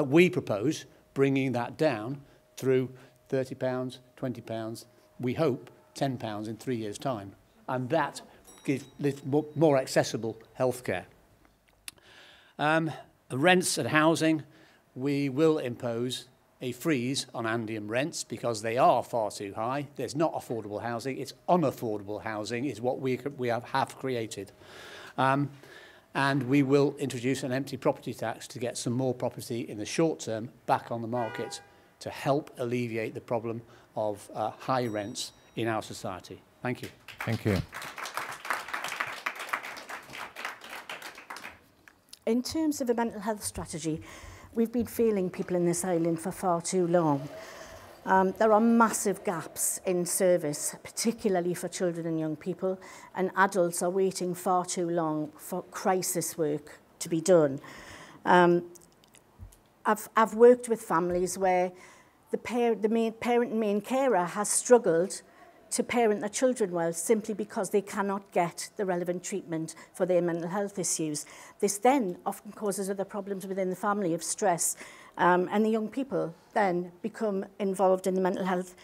We propose bringing that down through £30, £20, we hope £10 in 3 years' time. And that gives more accessible healthcare. Rents and housing, we will impose a freeze on Andium rents because they are far too high. There's not affordable housing. It's unaffordable housing is what we have created. And we will introduce an empty property tax to get some more property in the short term back on the market to help alleviate the problem of high rents in our society. Thank you. Thank you. In terms of a mental health strategy, we've been failing people in this island for far too long. There are massive gaps in service, particularly for children and young people, and adults are waiting far too long for crisis work to be done. I've worked with families where the parent and main carer has struggled to parent their children well simply because they cannot get the relevant treatment for their mental health issues. This then often causes other problems within the family of stress, and the young people then become involved in the mental health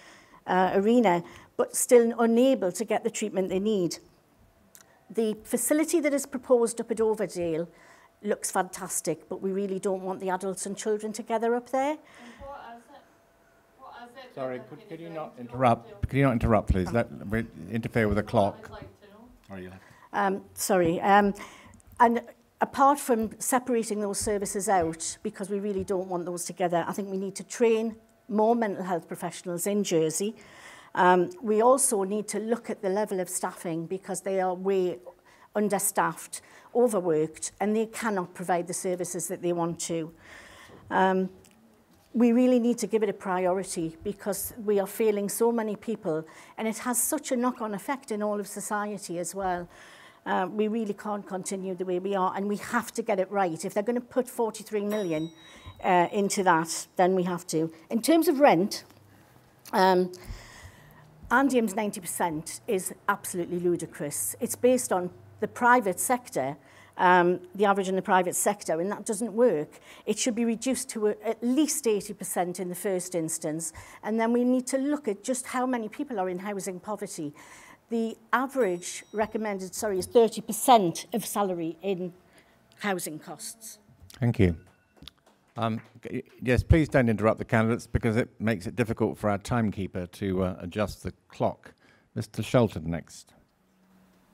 arena, but still unable to get the treatment they need. The facility that is proposed up at Overdale looks fantastic, but we really don't want the adults and children together up there. Sorry, could you not interrupt? Could you not interrupt, please? We interfere with the clock. Sorry. And apart from separating those services out, because we really don't want those together, I think we need to train more mental health professionals in Jersey. We also need to look at the level of staffing because they are way understaffed, overworked, and they cannot provide the services that they want to. We really need to give it a priority because we are failing so many people, and it has such a knock-on effect in all of society as well. We really can't continue the way we are, and we have to get it right. If they're going to put 43 million into that, then we have to. In terms of rent, Andium's 90% is absolutely ludicrous. It's based on the private sector, the average in the private sector, and that doesn't work. It should be reduced to at least 80% in the first instance, and then we need to look at just how many people are in housing poverty. The average recommended, is 30% of salary in housing costs. Thank you. Yes, please don't interrupt the candidates because it makes it difficult for our timekeeper to adjust the clock. Mr. Shelton next.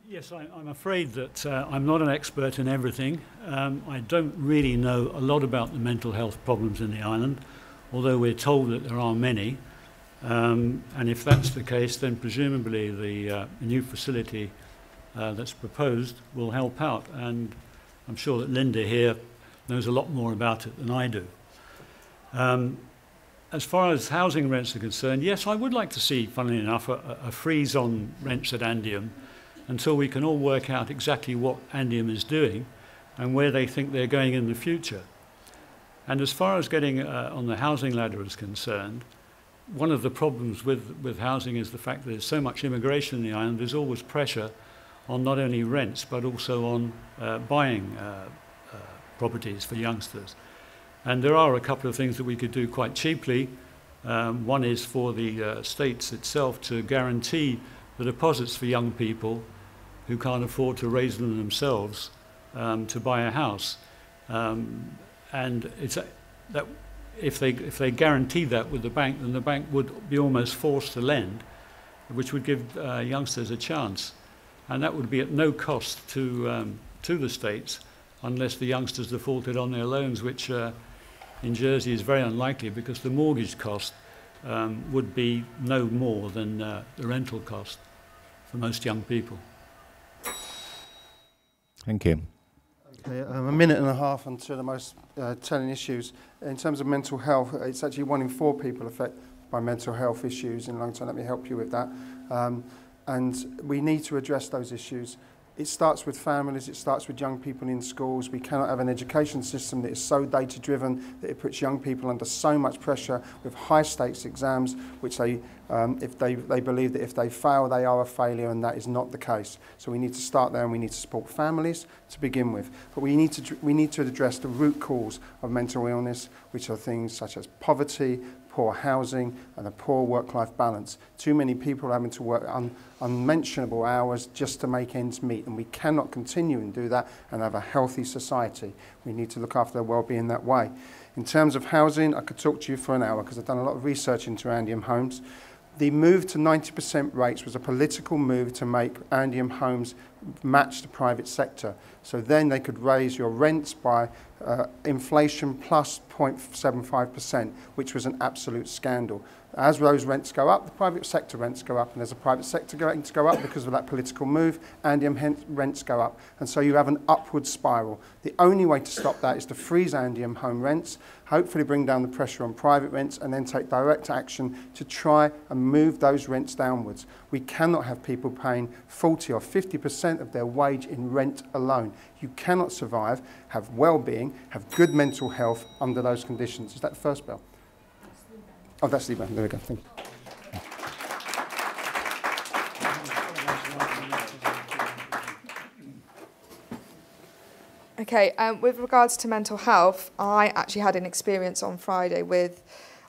Yes, I'm afraid that I'm not an expert in everything. I don't really know a lot about the mental health problems in the island, although we're told that there are many. And if that's the case, then presumably the new facility that's proposed will help out. And I'm sure that Linda here knows a lot more about it than I do. As far as housing rents are concerned, yes, I would like to see, funnily enough, a freeze on rents at Andium until we can all work out exactly what Andium is doing and where they think they're going in the future. And as far as getting on the housing ladder is concerned, one of the problems with housing is the fact that there's so much immigration in the island. There's always pressure on not only rents but also on buying properties for youngsters. And there are a couple of things that we could do quite cheaply. One is for the states itself to guarantee the deposits for young people who can't afford to raise them themselves to buy a house. And it's that if they guaranteed that with the bank, then the bank would be almost forced to lend, which would give youngsters a chance. And that would be at no cost to the states unless the youngsters defaulted on their loans, which in Jersey is very unlikely because the mortgage cost would be no more than the rental cost for most young people. Thank you. Okay, a minute and a half onto the most telling issues. In terms of mental health, it's actually 1 in 4 people affected by mental health issues in long term. Let me help you with that. And we need to address those issues. It starts with families, it starts with young people in schools. We cannot have an education system that is so data-driven that it puts young people under so much pressure with high-stakes exams, which they believe that if they fail, they are a failure, and that is not the case. So we need to start there, and we need to support families to begin with. But we need to address the root cause of mental illness, which are things such as poverty, poor housing, and a poor work-life balance. Too many people are having to work unmentionable hours just to make ends meet, and we cannot continue and do that and have a healthy society. We need to look after their well-being that way. In terms of housing, I could talk to you for an hour because I've done a lot of research into Andium homes. The move to 90% rates was a political move to make Andium homes match the private sector. So then they could raise your rents by inflation plus 0.75%, which was an absolute scandal. As those rents go up, the private sector rents go up, and there's a private sector going to go up because of that political move, Andium rents go up. And so you have an upward spiral. The only way to stop that is to freeze Andium home rents, hopefully bring down the pressure on private rents, and then take direct action to try and move those rents downwards. We cannot have people paying 40 or 50% of their wage in rent alone. You cannot survive, have well-being, have good mental health under those conditions. Is that the first bell? Oh, that's the bell. There we go. Thank you. Okay, with regards to mental health, I actually had an experience on Friday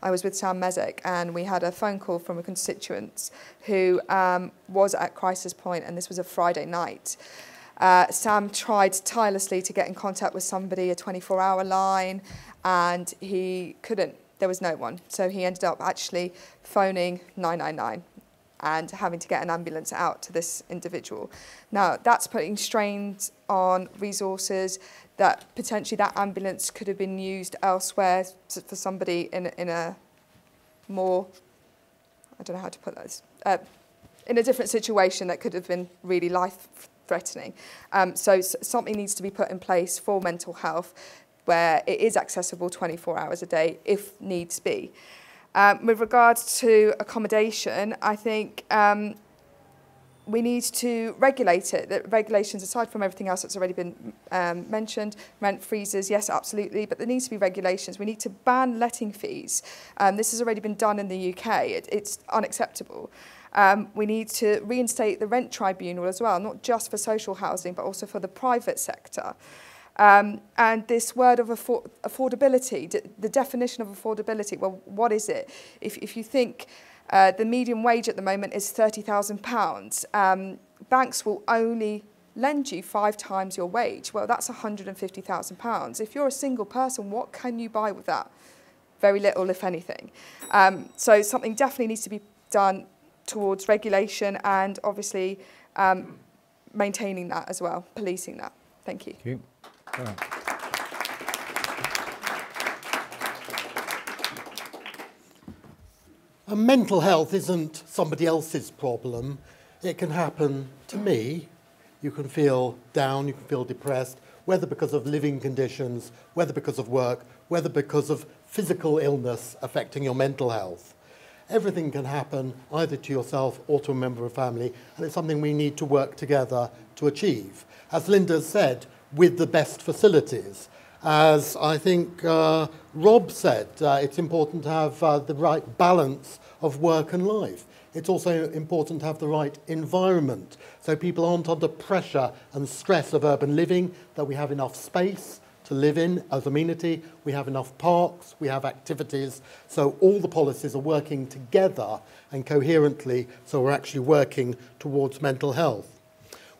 I was with Sam Mezek, and we had a phone call from a constituent who was at crisis point, and this was a Friday night. Sam tried tirelessly to get in contact with somebody, a 24-hour line, and he couldn't. There was no one. So he ended up actually phoning 999 and having to get an ambulance out to this individual. Now, that's putting strains on resources that potentially that ambulance could have been used elsewhere for somebody in a more, I don't know how to put this, in a different situation that could have been really life-threatening. So something needs to be put in place for mental health where it is accessible 24 hours a day if needs be. With regards to accommodation, I think we need to regulate it. The regulations, aside from everything else that's already been mentioned, rent freezes, yes, absolutely, but there needs to be regulations. We need to ban letting fees. This has already been done in the UK. It's unacceptable. We need to reinstate the rent tribunal as well, not just for social housing, but also for the private sector. And this word of affordability, the definition of affordability, well, what is it? If you think the median wage at the moment is £30,000, banks will only lend you 5 times your wage. Well, that's £150,000. If you're a single person, what can you buy with that? Very little, if anything. So something definitely needs to be done towards regulation and obviously maintaining that as well, policing that. Thank you. Thank you. Mental health isn't somebody else's problem. It can happen to me. You can feel down, you can feel depressed, whether because of living conditions, whether because of work, whether because of physical illness affecting your mental health. Everything can happen either to yourself or to a member of family, and it's something we need to work together to achieve. As Linda said, with the best facilities. As I think Rob said, it's important to have the right balance of work and life. It's also important to have the right environment, so people aren't under pressure and stress of urban living, that we have enough space to live in as amenity, we have enough parks, we have activities, so all the policies are working together and coherently, so we're actually working towards mental health.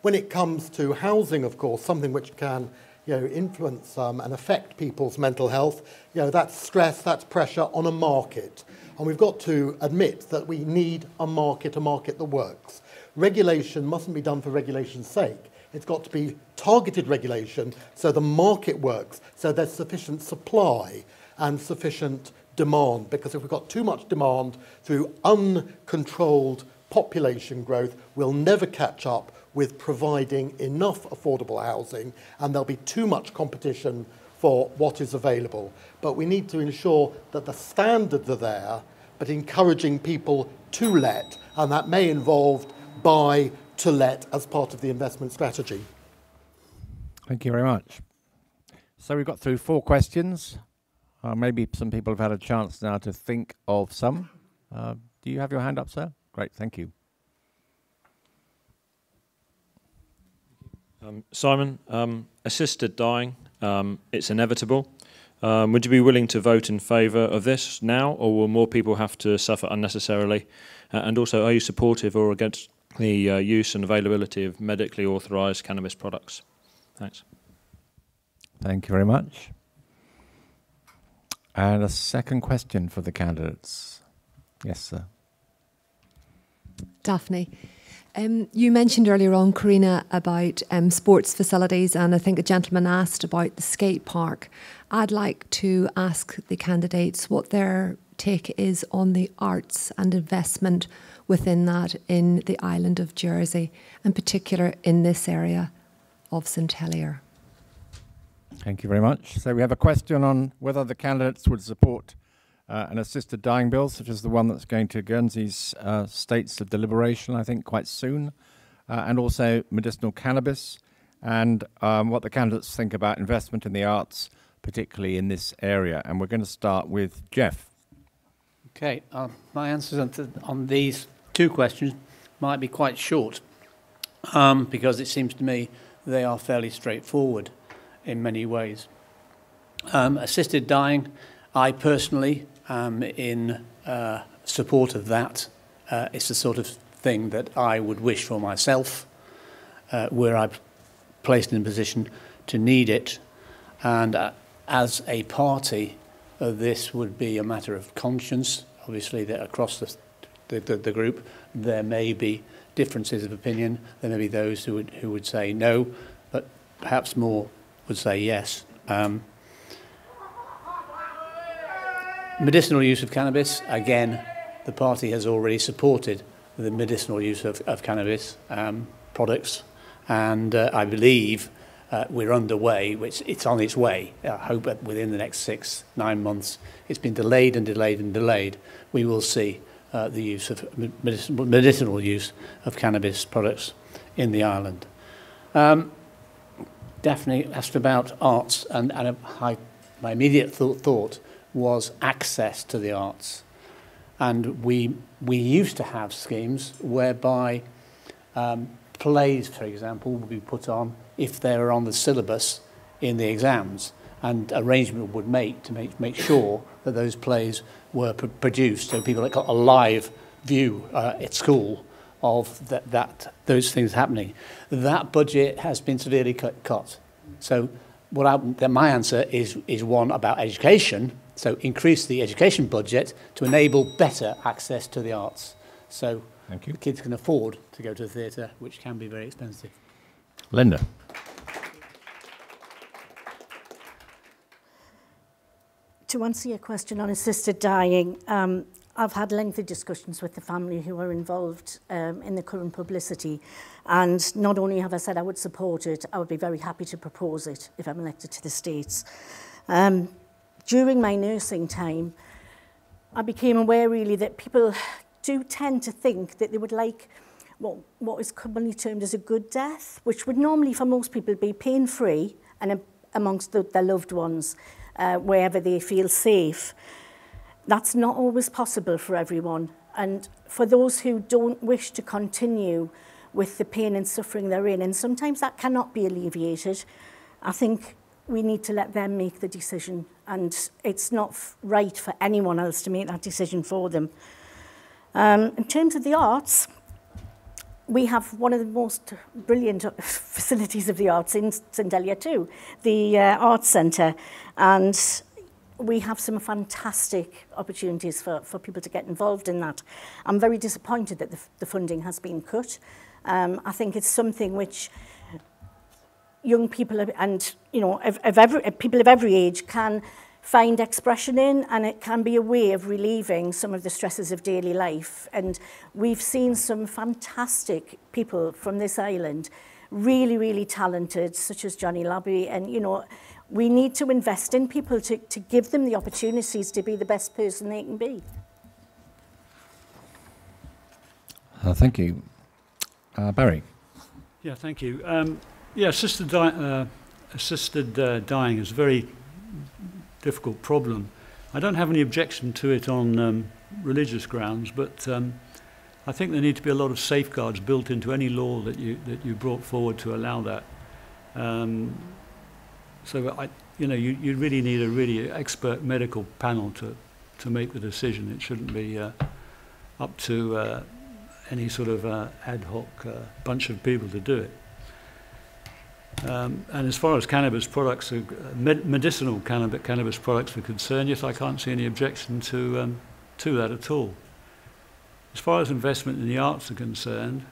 When it comes to housing, of course, something which can influence and affect people's mental health, that's stress, that's pressure on a market. And we've got to admit that we need a market that works. Regulation mustn't be done for regulation's sake. It's got to be targeted regulation so the market works, so there's sufficient supply and sufficient demand. Because if we've got too much demand through uncontrolled population growth, we'll never catch up with providing enough affordable housing, and there'll be too much competition for what is available. But we need to ensure that the standards are there, but encouraging people to let, and that may involve buy to let as part of the investment strategy. Thank you very much. So we've got through 4 questions. Maybe some people have had a chance now to think of some. Do you have your hand up, sir? Great, thank you. Simon, assisted dying, it's inevitable. Would you be willing to vote in favour of this now, or will more people have to suffer unnecessarily? And also, are you supportive or against the use and availability of medically authorised cannabis products? Thanks. Thank you very much. And a second question for the candidates. Yes, sir. Daphne. You mentioned earlier on, CARINA, about sports facilities, and I think a gentleman asked about the skate park. I'd like to ask the candidates what their take is on the arts and investment within that in the island of Jersey, in particular in this area of St Helier. Thank you very much. So we have a question on whether the candidates would support an assisted dying bill, such as the one that's going to Guernsey's states of deliberation, I think, quite soon, and also medicinal cannabis, and what the candidates think about investment in the arts, particularly in this area. And we're going to start with Jeff. Okay, my answers on these 2 questions might be quite short, because it seems to me they are fairly straightforward. in many ways. Assisted dying, I personally am in support of that. It's the sort of thing that I would wish for myself, where I'm placed in a position to need it. And as a party, this would be a matter of conscience. Obviously, that across the group, there may be differences of opinion. There may be those who would say no, but perhaps more would say yes. Medicinal use of cannabis, again, the party has already supported the medicinal use of cannabis products, and I believe we're underway, which it's on its way. I hope that within the next 6-9 months, it's been delayed and delayed and delayed, we will see the use of medicinal use of cannabis products in the island. Daphne asked about arts, and my immediate thought was access to the arts. And we used to have schemes whereby plays, for example, would be put on if they were on the syllabus in the exams, and arrangement would make sure that those plays were produced, so people got a live view at school of those things happening. That budget has been severely cut. So my answer is one about education. So increase the education budget to enable better access to the arts. So the kids can afford to go to the theatre, which can be very expensive. Linda. To answer your question on assisted dying, I've had lengthy discussions with the family who are involved in the current publicity, and not only have I said I would support it, I would be very happy to propose it if I'm elected to the States. During my nursing time, I became aware really that people do tend to think that they would like what is commonly termed as a good death, which would normally for most people be pain-free and amongst their loved ones, wherever they feel safe. That's not always possible for everyone. And for those who don't wish to continue with the pain and suffering they're in, and sometimes that cannot be alleviated, I think we need to let them make the decision, and it's not right for anyone else to make that decision for them. In terms of the arts, we have one of the most brilliant facilities of the arts in St Helier too, the Arts Centre, and we have some fantastic opportunities for people to get involved in that. I'm very disappointed that the funding has been cut. I think it's something which young people and people of every age can find expression in, and it can be a way of relieving some of the stresses of daily life. And we've seen some fantastic people from this island, really, really talented, such as Johnny Labby, and we need to invest in people to give them the opportunities to be the best person they can be. Thank you. Barry. Yeah, thank you. Yeah, assisted dying is a very difficult problem. I don't have any objection to it on religious grounds, but I think there need to be a lot of safeguards built into any law that you brought forward to allow that. So you really need a really expert medical panel to make the decision. It shouldn't be up to any sort of ad hoc bunch of people to do it. And as far as cannabis products, medicinal cannabis products are concerned, yes, I can't see any objection to that at all. As far as investment in the arts are concerned,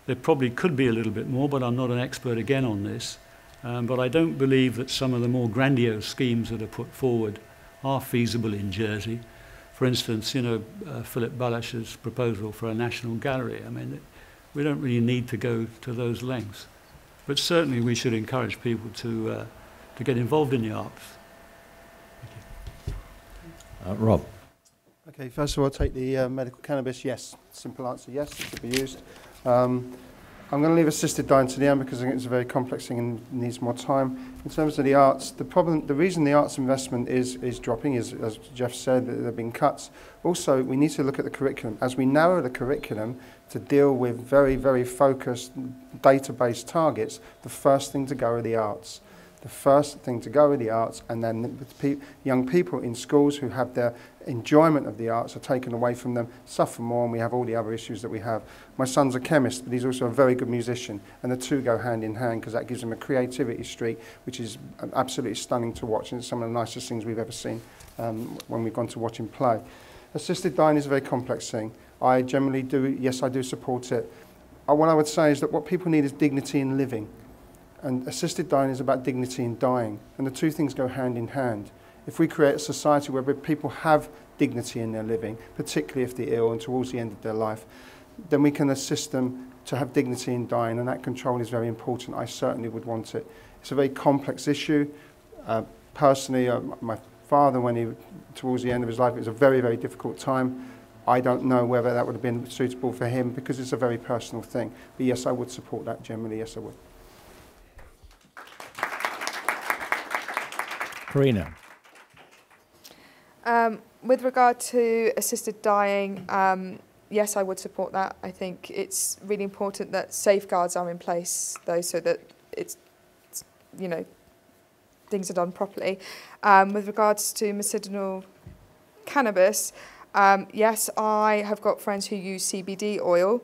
there probably could be a little bit more, but I'm not an expert again on this. But I don't believe that some of the more grandiose schemes that are put forward are feasible in Jersey. For instance, Philip Balash's proposal for a national gallery. I mean, we don't really need to go to those lengths. But certainly we should encourage people to get involved in the arts. Thank you. Rob. Okay, first of all, I'll take the medical cannabis. Yes, simple answer, yes, it should be used. I'm going to leave assisted dying to the end because I think it's a very complex thing and needs more time. In terms of the arts, the reason the arts investment is dropping is, as Jeff said, that there have been cuts. Also, we need to look at the curriculum. As we narrow the curriculum to deal with very, very focused database targets, the first thing to go are the arts. The first thing to go are the arts, and then young people in schools who have their enjoyment of the arts are taken away from them, suffer more, and we have all the other issues that we have. My son's a chemist, but he's also a very good musician, and the two go hand in hand because that gives him a creativity streak, which is absolutely stunning to watch, and it's some of the nicest things we've ever seen when we've gone to watch him play. Assisted dying is a very complex thing. I generally do, yes, I do support it. What I would say is that what people need is dignity in living. And assisted dying is about dignity in dying. And the two things go hand in hand. If we create a society where people have dignity in their living, particularly if they're ill and towards the end of their life, then we can assist them to have dignity in dying, and that control is very important. I certainly would want it. It's a very complex issue. Personally, my father, when he towards the end of his life, it was a very, very difficult time. I don't know whether that would have been suitable for him because it's a very personal thing. But yes, I would support that generally, yes I would. CARINA. With regard to assisted dying, yes, I would support that. I think it's really important that safeguards are in place, though, so that it's you know, things are done properly. With regards to medicinal cannabis, yes, I have got friends who use CBD oil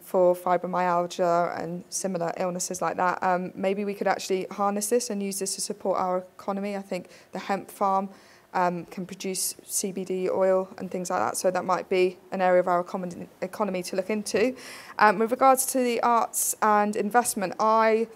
for fibromyalgia and similar illnesses like that. Maybe we could actually harness this and use this to support our economy. I think the hemp farm can produce CBD oil and things like that, so that might be an area of our economy to look into. With regards to the arts and investment, I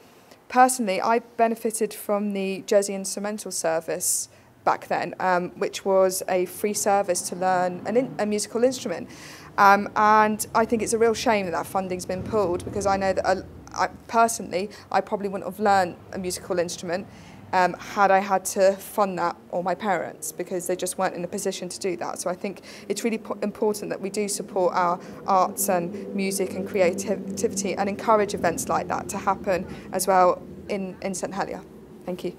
benefited from the Jersey Instrumental Service back then, which was a free service to learn a musical instrument. And I think it's a real shame that that funding's been pulled, because I know that personally, I probably wouldn't have learned a musical instrument had I had to fund that, or my parents, because they just weren't in a position to do that. So I think it's really important that we do support our arts and music and creativity and encourage events like that to happen as well in St Helier. Thank you.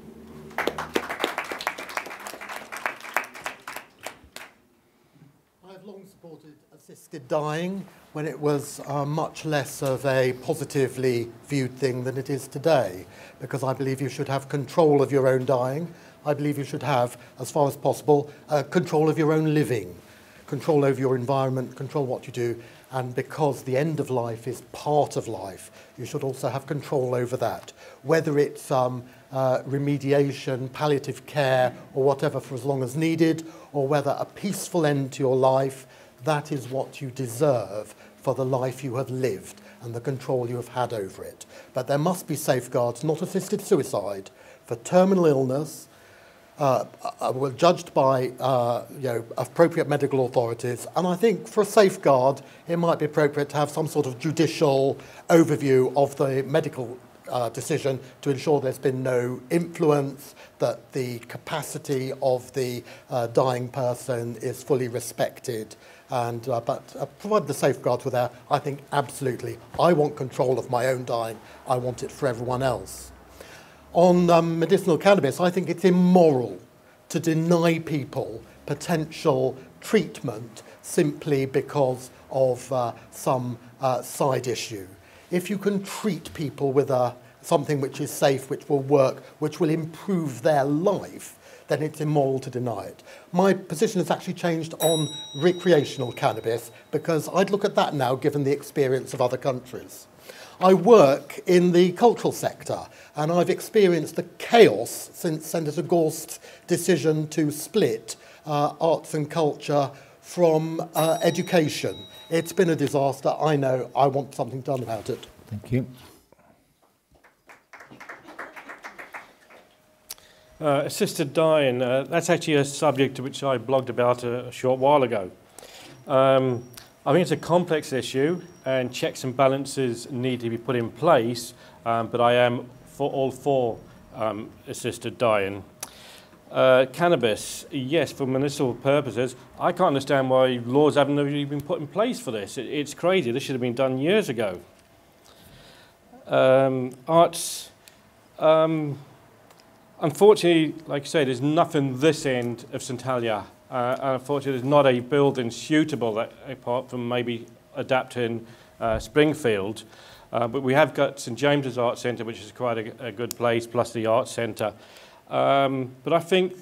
I've long supported assisted dying when it was much less of a positively viewed thing than it is today, because I believe you should have control of your own dying. I believe you should have, as far as possible, control of your own living, control over your environment, control what you do, and because the end of life is part of life, you should also have control over that, whether it's remediation, palliative care, or whatever for as long as needed, or whether a peaceful end to your life. That is what you deserve for the life you have lived and the control you have had over it. But there must be safeguards, not assisted suicide, for terminal illness, judged by appropriate medical authorities. And I think for a safeguard, it might be appropriate to have some sort of judicial overview of the medical decision to ensure there's been no influence, that the capacity of the dying person is fully respected. And but provided the safeguards were there, I think absolutely. I want control of my own dying. I want it for everyone else. On medicinal cannabis, I think it's immoral to deny people potential treatment simply because of some side issue. If you can treat people with something which is safe, which will work, which will improve their life, then it's immoral to deny it. My position has actually changed on recreational cannabis, because I'd look at that now given the experience of other countries. I work in the cultural sector, and I've experienced the chaos since Senator Gorst's decision to split arts and culture from education. It's been a disaster. I know. I want something done about it. Thank you. Assisted dying, that's actually a subject which I blogged about a short while ago. I think it's a complex issue, and checks and balances need to be put in place, but I am all for assisted dying. Cannabis, yes, for medicinal purposes. I can't understand why laws haven't really been put in place for this. It's crazy. This should have been done years ago. Arts, unfortunately, like I say, there's nothing this end of St Helier. And unfortunately, there's not a building suitable that, apart from maybe adapting Springfield. But we have got St James's Arts Centre, which is quite a good place, plus the Arts Centre. But I think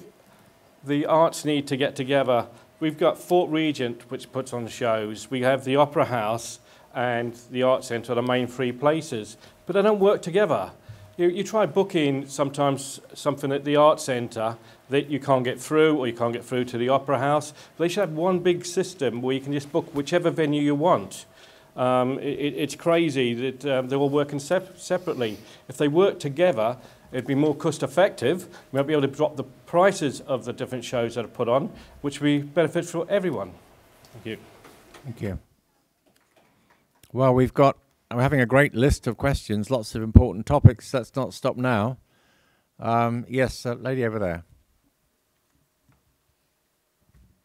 the arts need to get together. We've got Fort Regent, which puts on shows. We have the Opera House and the Arts Centre, the main three places. But they don't work together. You try booking sometimes something at the Arts Centre that you can't get through, or you can't get through to the Opera House. They should have one big system where you can just book whichever venue you want. It's crazy that they're all working separately. If they work together, it'd be more cost effective. We might be able to drop the prices of the different shows that are put on, which would be benefit for everyone. Thank you. Thank you. Well, we're having a great list of questions, lots of important topics. Let's not stop now. Yes, lady over there.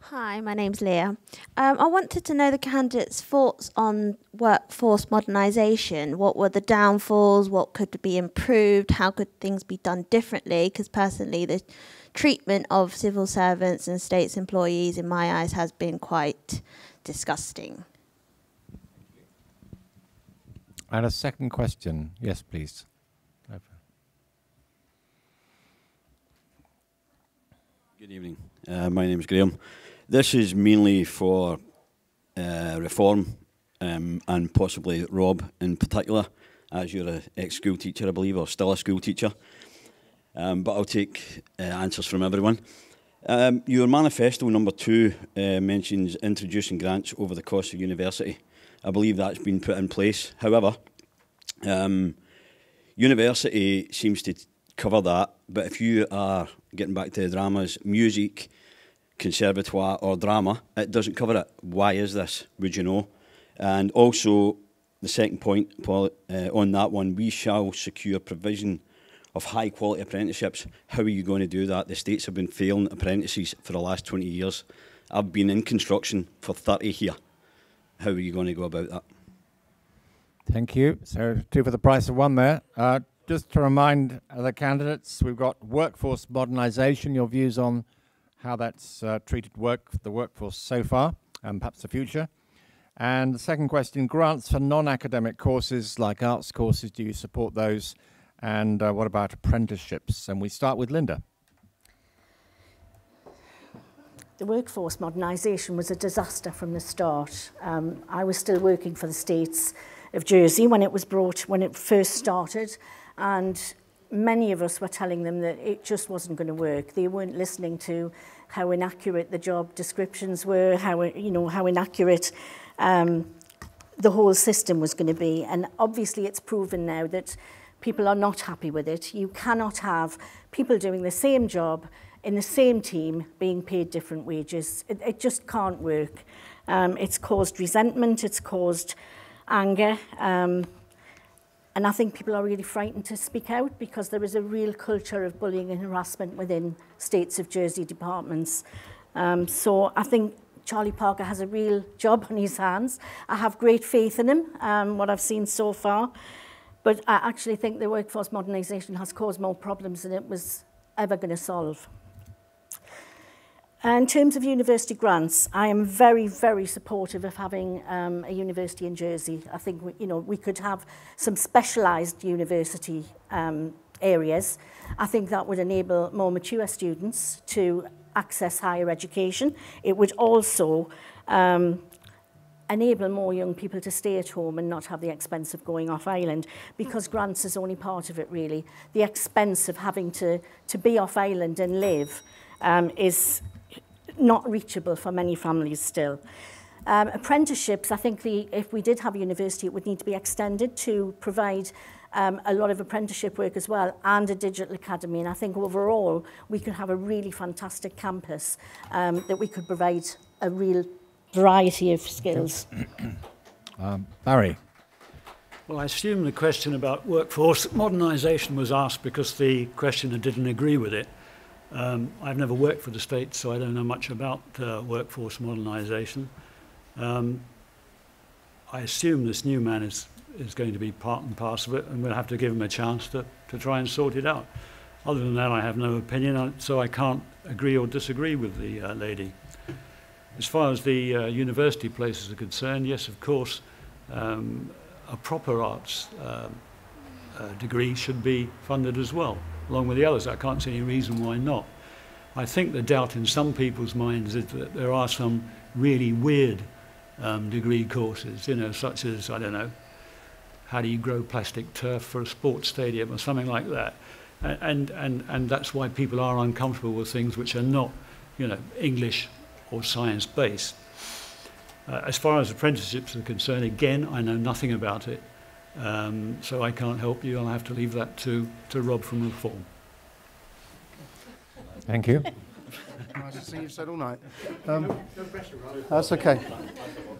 Hi, my name's Leah. I wanted to know the candidates' thoughts on workforce modernisation. What were the downfalls? What could be improved? How could things be done differently? Because personally, the treatment of civil servants and states employees, in my eyes, has been quite disgusting. And a second question. Yes, please. Good evening. My name is Graham. This is mainly for reform and possibly Rob in particular, as you're an ex-school teacher, I believe, or still a school teacher. But I'll take answers from everyone. Your manifesto number 2 mentions introducing grants over the cost of university. I believe that's been put in place. However, university seems to cover that, but if you are, getting back to the dramas, music, conservatoire or drama, it doesn't cover it. Why is this? Would you know? And also, the second point on that one, we shall secure provision of high quality apprenticeships. How are you going to do that? The states have been failing apprentices for the last 20 years. I've been in construction for 30 here. How are you going to go about that? Thank you. So 2 for the price of 1 there. Just to remind the candidates, we've got workforce modernisation, your views on how that's treated the workforce so far, and perhaps the future. And the second question, grants for non-academic courses like arts courses, do you support those? And what about apprenticeships? And we start with Linda. The workforce modernisation was a disaster from the start. I was still working for the States of Jersey when it first started, and many of us were telling them that it just wasn't going to work. They weren't listening to how inaccurate the job descriptions were, how inaccurate the whole system was going to be. And obviously it's proven now that people are not happy with it. You cannot have people doing the same job in the same team being paid different wages. It just can't work. It's caused resentment, it's caused anger, and I think people are really frightened to speak out because there is a real culture of bullying and harassment within States of Jersey departments. So I think Charlie Parker has a real job on his hands. I have great faith in him, what I've seen so far, but I actually think the workforce modernisation has caused more problems than it was ever going to solve. In terms of university grants, I am very, very supportive of having a university in Jersey. I think we could have some specialised university areas. I think that would enable more mature students to access higher education. It would also enable more young people to stay at home and not have the expense of going off island, because grants is only part of it really. The expense of having to be off island and live is not reachable for many families still. Apprenticeships, I think if we did have a university, it would need to be extended to provide a lot of apprenticeship work as well, and a digital academy. And I think overall, we could have a really fantastic campus that we could provide a real variety of skills. Barry. Well, I assume the question about workforce modernisation was asked because the questioner didn't agree with it. I've never worked for the state, so I don't know much about workforce modernisation. I assume this new man is is going to be part and parcel of it, and we'll have to give them a chance to try and sort it out. Other than that, I have no opinion, so I can't agree or disagree with the lady. As far as the university places are concerned, yes, of course, a proper arts degree should be funded as well, along with the others. I can't see any reason why not. I think the doubt in some people's minds is that there are some really weird degree courses, you know, such as, I don't know, how do you grow plastic turf for a sports stadium or something like that. And that's why people are uncomfortable with things which are not, you know, English or science-based. As far as apprenticeships are concerned, again, I know nothing about it, so I can't help you. I'll have to leave that to Rob from Reform. Thank you. Nice to see you've said all night. That's okay.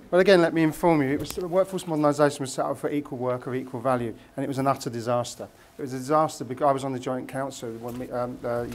Well, again, let me inform you, workforce modernisation was set up for equal work of equal value, and it was an utter disaster. It was a disaster because I was on the Joint Council, when we,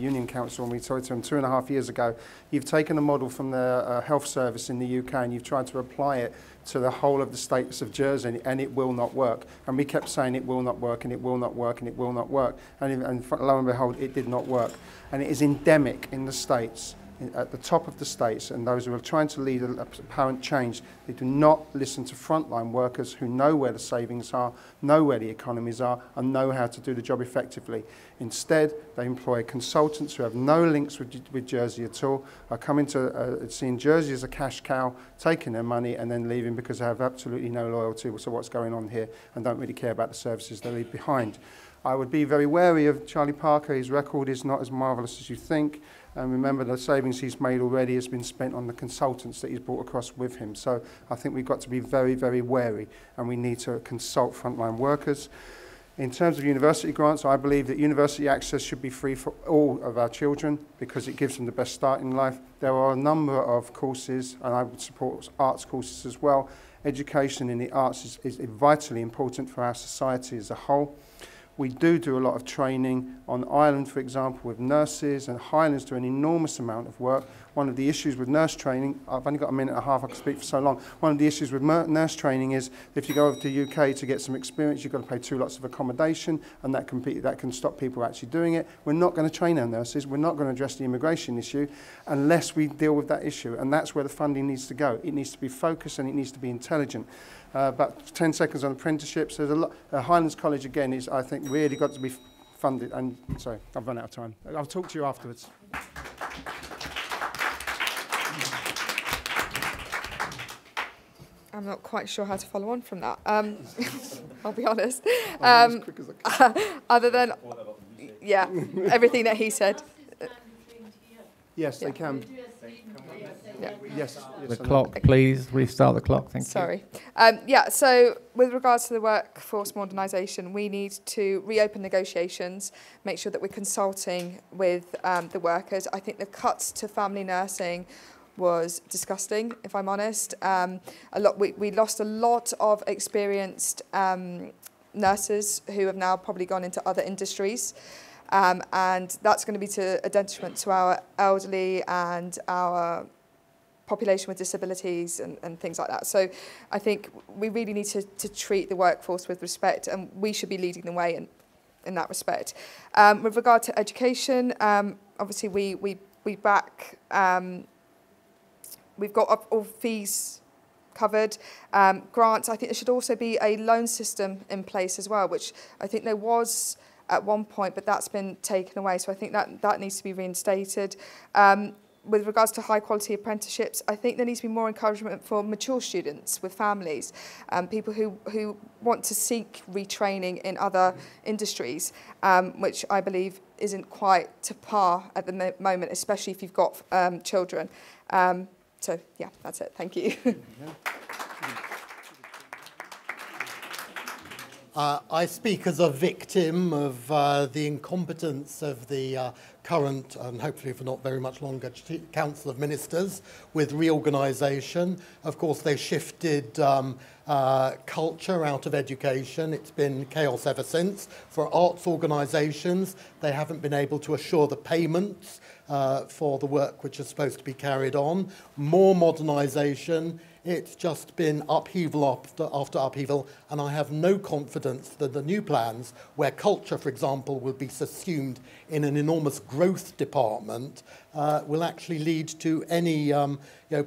Union Council, when we talked to them 2.5 years ago. You've taken a model from the health service in the UK and you've tried to apply it to the whole of the states of Jersey, and it will not work. And we kept saying it will not work, and it will not work, and it will not work. And lo and behold, it did not work. And it is endemic in the states, at the top of the states, and those who are trying to lead a apparent change. They do not listen to frontline workers who know where the savings are, know where the economies are, and know how to do the job effectively. Instead, they employ consultants who have no links with Jersey at all, are coming to seeing Jersey as a cash cow, taking their money and then leaving because they have absolutely no loyalty to what's going on here and don't really care about the services they leave behind. I would be very wary of Charlie Parker. His record is not as marvellous as you think. And remember, the savings he's made already has been spent on the consultants that he's brought across with him. So I think we've got to be very, very wary, and we need to consult frontline workers. In terms of university grants, I believe that university access should be free for all of our children because it gives them the best start in life. There are a number of courses, and I would support arts courses as well. Education in the arts is vitally important for our society as a whole. We do a lot of training on Ireland, for example, with nurses, and Highlands do an enormous amount of work. One of the issues with nurse training, I've only got a minute and a half, I can speak for so long. One of the issues with nurse training is if you go over to the UK to get some experience, you've got to pay 2 lots of accommodation, and that can stop people actually doing it. We're not going to train our nurses, we're not going to address the immigration issue unless we deal with that issue, and that's where the funding needs to go. It needs to be focused and it needs to be intelligent. About 10 seconds on apprenticeships. There's a lot. Highlands College again is, I think, really got to be funded. And sorry, I've run out of time. I'll talk to you afterwards. I'm not quite sure how to follow on from that. I'll be honest. As quick as I can. Other than, yeah, everything that he said. Yes, they can. Yeah. Yes. The clock, please restart the clock. Thank you. Sorry. Yeah, so with regards to the workforce modernisation, we need to reopen negotiations, make sure that we're consulting with the workers. I think the cuts to family nursing was disgusting, if I'm honest. We lost a lot of experienced nurses who have now probably gone into other industries. And that's going to be to a detriment to our elderly and our population with disabilities and things like that. So I think we really need to treat the workforce with respect, and we should be leading the way in that respect. With regard to education, obviously we back, we've got all fees covered. Grants, I think there should also be a loan system in place as well, which I think there was at one point, but that's been taken away. So I think that needs to be reinstated. With regards to high quality apprenticeships, I think there needs to be more encouragement for mature students with families, people who want to seek retraining in other industries, which I believe isn't quite to par at the moment, especially if you've got children. So yeah, that's it. Thank you. I speak as a victim of the incompetence of the current and hopefully for not very much longer Council of Ministers with reorganisation. Of course, they shifted culture out of education. It's been chaos ever since. For arts organisations, they haven't been able to assure the payments for the work which is supposed to be carried on. More modernisation. It's just been upheaval after upheaval, and I have no confidence that the new plans, where culture, for example, will be subsumed in an enormous growth department, will actually lead to any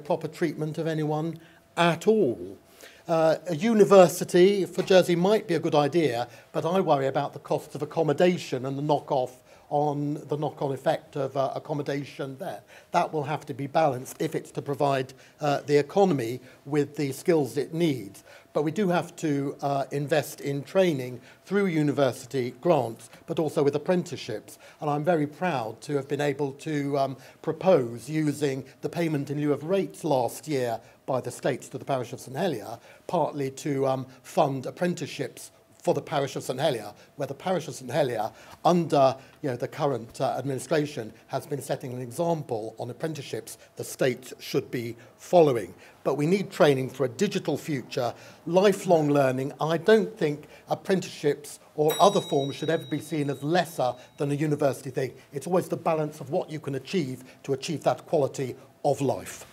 proper treatment of anyone at all. A university for Jersey might be a good idea, but I worry about the costs of accommodation and the knock-on effect of accommodation there. That will have to be balanced if it's to provide the economy with the skills it needs. But we do have to invest in training through university grants, but also with apprenticeships. And I'm very proud to have been able to propose using the payment in lieu of rates last year by the state to the parish of St Helier, partly to fund apprenticeships for the parish of St Helier, where the parish of St Helier, under the current administration, has been setting an example on apprenticeships the state should be following. But we need training for a digital future, lifelong learning. I don't think apprenticeships or other forms should ever be seen as lesser than a university thing. It's always the balance of what you can achieve to achieve that quality of life.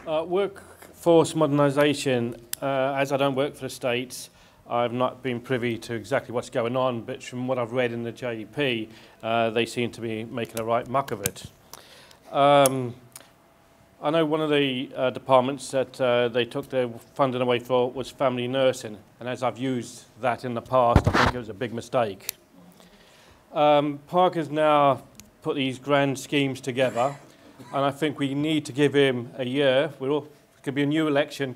Workforce modernisation, as I don't work for the states, I've not been privy to exactly what's going on, but from what I've read in the JEP, they seem to be making a right muck of it. I know one of the departments that they took their funding away for was family nursing, and as I've used that in the past, I think it was a big mistake. Park has now put these grand schemes together, and I think we need to give him a year. It could be a new election,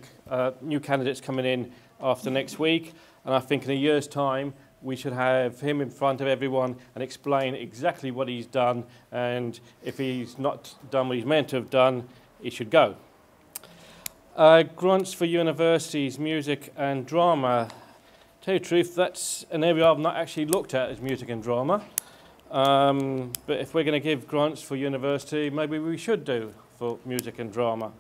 new candidates coming in after next week, and I think in a year's time we should have him in front of everyone and explain exactly what he's done, and if he's not done what he's meant to have done, he should go. Grants for universities, music and drama. To tell you the truth, that's an area I've not actually looked at, as music and drama. But if we're going to give grants for university, maybe we should do for music and drama.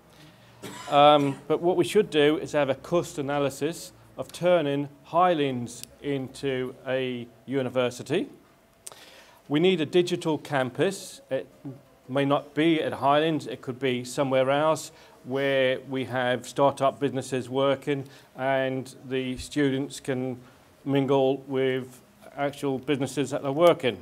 But what we should do is have a cost analysis of turning Highlands into a university. We need a digital campus. It may not be at Highlands, it could be somewhere else where we have start-up businesses working and the students can mingle with actual businesses that they're working.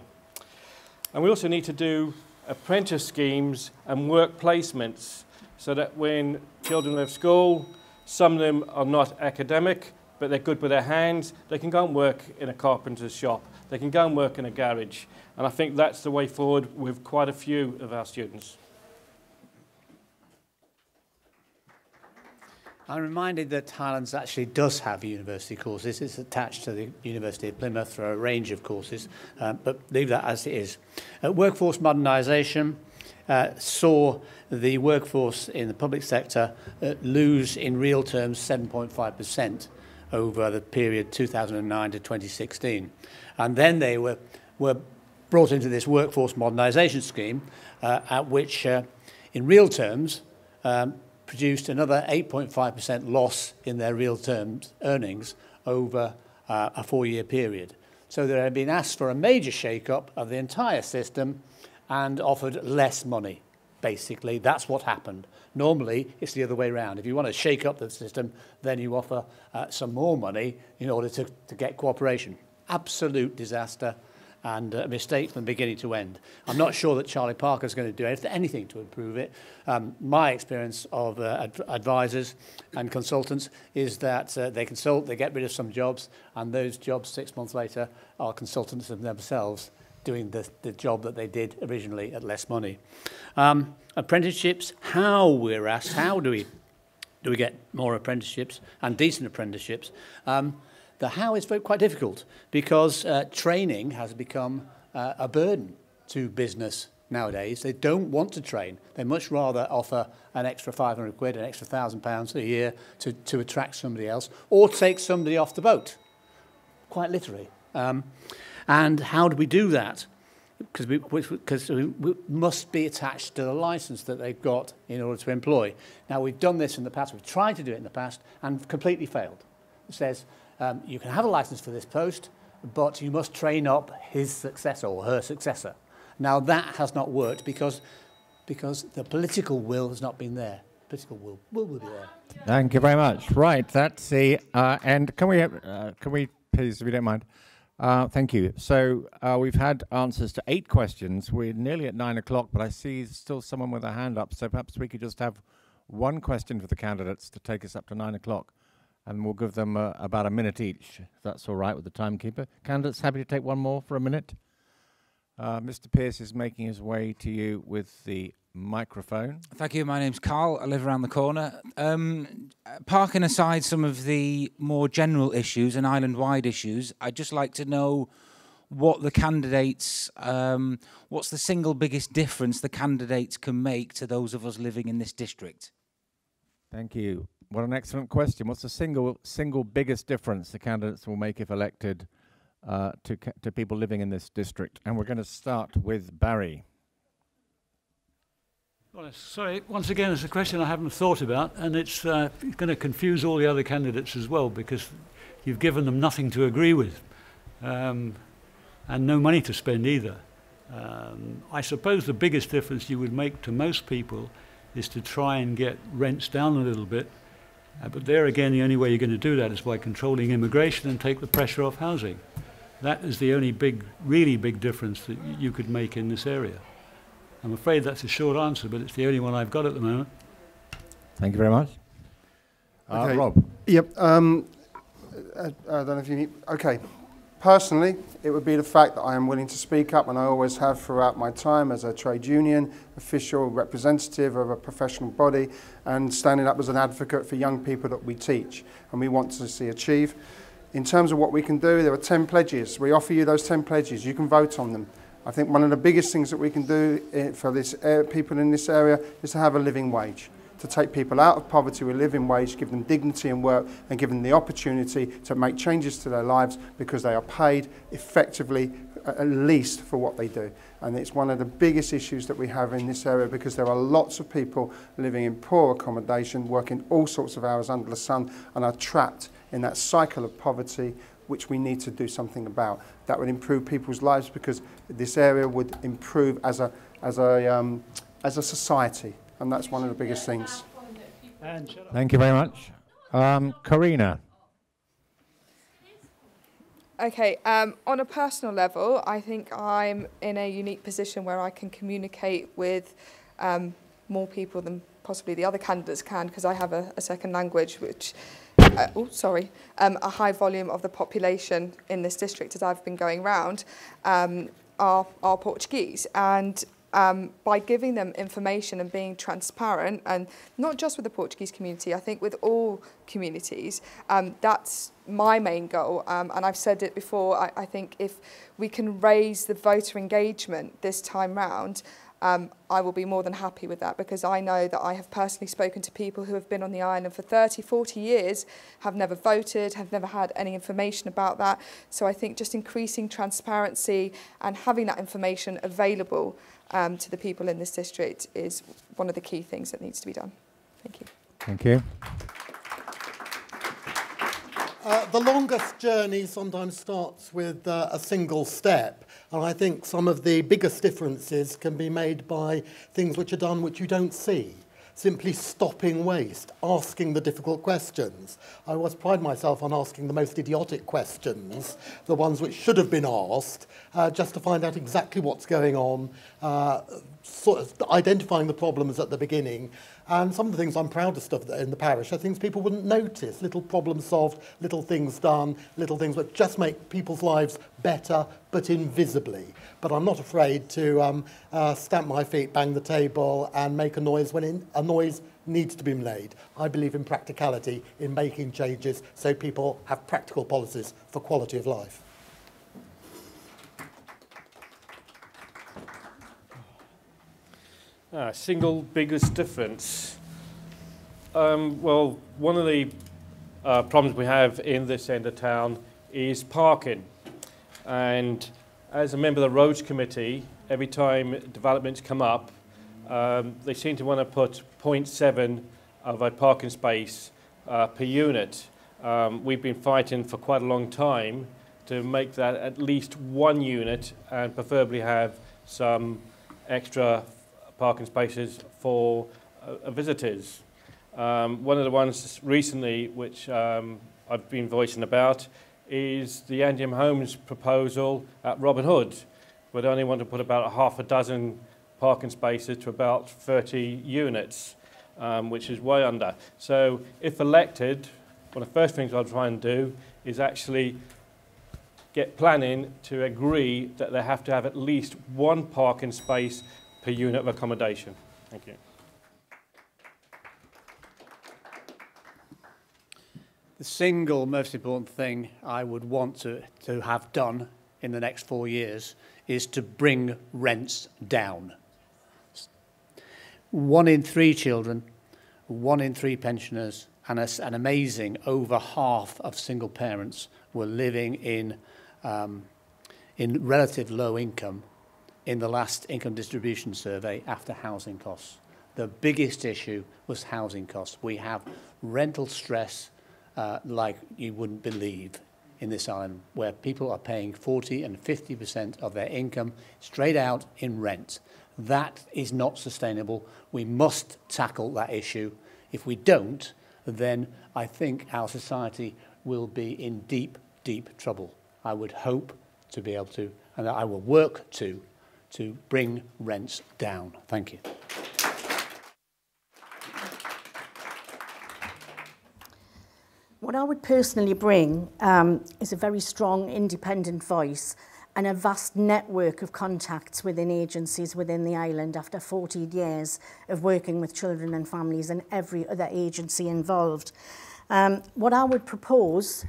And we also need to do apprentice schemes and work placements so that when children leave school, some of them are not academic, but they're good with their hands, they can go and work in a carpenter's shop, they can go and work in a garage. And I think that's the way forward with quite a few of our students. I'm reminded that Highlands actually does have university courses. It's attached to the University of Plymouth for a range of courses, but leave that as it is. Workforce modernisation saw the workforce in the public sector lose in real terms 7.5% over the period 2009 to 2016. And then they were brought into this workforce modernisation scheme, at which, in real terms, produced another 8.5% loss in their real terms earnings over a 4-year period. So they had been asked for a major shake-up of the entire system and offered less money, basically. That's what happened. Normally, it's the other way around. If you want to shake up the system, then you offer some more money in order to get cooperation. Absolute disaster and a mistake from beginning to end. I'm not sure that Charlie Parker's going to do anything to improve it. My experience of advisors and consultants is that they consult, they get rid of some jobs, and those jobs 6 months later are consultants of themselves doing the job that they did originally at less money. Apprenticeships, how we're asked, how do we get more apprenticeships and decent apprenticeships? The how is quite difficult because training has become a burden to business nowadays. They don't want to train. They much rather offer an extra 500 quid, an extra £1,000 a year to attract somebody else or take somebody off the boat. quite literally. And how do we do that? Because we must be attached to the license that they've got in order to employ. Now, we've done this in the past. We've tried to do it in the past and completely failed. It says, you can have a license for this post, but you must train up his successor or her successor. Now, that has not worked because the political will has not been there. Political will be there. Thank you very much. Right, that's the end. Can we please, if you don't mind? Thank you. So we've had answers to 8 questions. We're nearly at 9 o'clock, but I see still someone with a hand up. So perhaps we could just have one question for the candidates to take us up to 9 o'clock, and we'll give them about a minute each, if that's all right with the timekeeper. Candidates, happy to take one more for a minute? Mr. Pearce is making his way to you with the microphone. Thank you. My name's Carl. I live around the corner. Parking aside some of the more general issues and island-wide issues, I'd just like to know what the candidates, what's the single biggest difference the candidates can make to those of us living in this district? Thank you. What an excellent question. What's the single biggest difference the candidates will make if elected to people living in this district? And we're going to start with Barry. Well, sorry, once again, it's a question I haven't thought about, and it's going to confuse all the other candidates as well, because you've given them nothing to agree with, and no money to spend either. I suppose the biggest difference you would make to most people is to try and get rents down a little bit, but there again, the only way you're going to do that is by controlling immigration and take the pressure off housing. That is the only really big difference that you could make in this area. I'm afraid that's a short answer, but it's the only one I've got at the moment. Thank you very much. Okay. Rob. Yep. I don't know if you need... Okay. Personally, it would be the fact that I am willing to speak up, and I always have throughout my time as a trade union official, representative of a professional body, and standing up as an advocate for young people that we teach and we want to see achieve. In terms of what we can do, there are 10 pledges. We offer you those 10 pledges. You can vote on them. I think one of the biggest things that we can do for this people in this area is to have a living wage, to take people out of poverty with a living wage, give them dignity and work, and give them the opportunity to make changes to their lives because they are paid effectively, at least for what they do. And it's one of the biggest issues that we have in this area, because there are lots of people living in poor accommodation, working all sorts of hours under the sun, and are trapped in that cycle of poverty, which we need to do something about. That would improve people's lives, because this area would improve as a society, and that's one of the biggest things. Thank you very much. CARINA. Okay, on a personal level, I think I'm in a unique position where I can communicate with more people than possibly the other candidates can, because I have a second language, which a high volume of the population in this district, as I've been going round, are Portuguese. And by giving them information and being transparent, and not just with the Portuguese community, I think with all communities, that's my main goal. And I've said it before, I think if we can raise the voter engagement this time round, I will be more than happy with that, because I know that I have personally spoken to people who have been on the island for 30, 40 years, have never voted, have never had any information about that. So I think just increasing transparency and having that information available to the people in this district is one of the key things that needs to be done. Thank you. Thank you. The longest journey sometimes starts with a single step, and I think some of the biggest differences can be made by things which are done which you don't see. Simply stopping waste, asking the difficult questions. I always pride myself on asking the most idiotic questions, the ones which should have been asked, just to find out exactly what's going on, sort of identifying the problems at the beginning. And some of the things I'm proudest of in the parish are things people wouldn't notice, little problems solved, little things done, little things that just make people's lives better, but invisibly. But I'm not afraid to stamp my feet, bang the table, and make a noise when a noise needs to be made. I believe in practicality, in making changes, so people have practical policies for quality of life. Single biggest difference. Well, one of the problems we have in this end of town is parking. And as a member of the Roads Committee, every time developments come up, they seem to want to put 0.7 of a parking space per unit. We've been fighting for quite a long time to make that at least 1 unit and preferably have some extra parking spaces for visitors. One of the ones recently which I've been voicing about is the Andy M. Holmes proposal at Robin Hood, where they only want to put about half a dozen parking spaces to about 30 units, which is way under. So if elected, one of the first things I'll try and do is actually get planning to agree that they have to have at least 1 parking space per unit of accommodation. Thank you. The single most important thing I would want to have done in the next 4 years is to bring rents down. 1 in 3 children, 1 in 3 pensioners, and an amazing over half of single parents were living in relative low income in the last income distribution survey after housing costs. The biggest issue was housing costs. We have rental stress like you wouldn't believe in this island, where people are paying 40 and 50% of their income straight out in rent. That is not sustainable. We must tackle that issue. If we don't, then I think our society will be in deep, deep trouble. I would hope to be able to, and I will work to bring rents down. Thank you. What I would personally bring is a very strong independent voice and a vast network of contacts within agencies within the island after 14 years of working with children and families and every other agency involved. What I would propose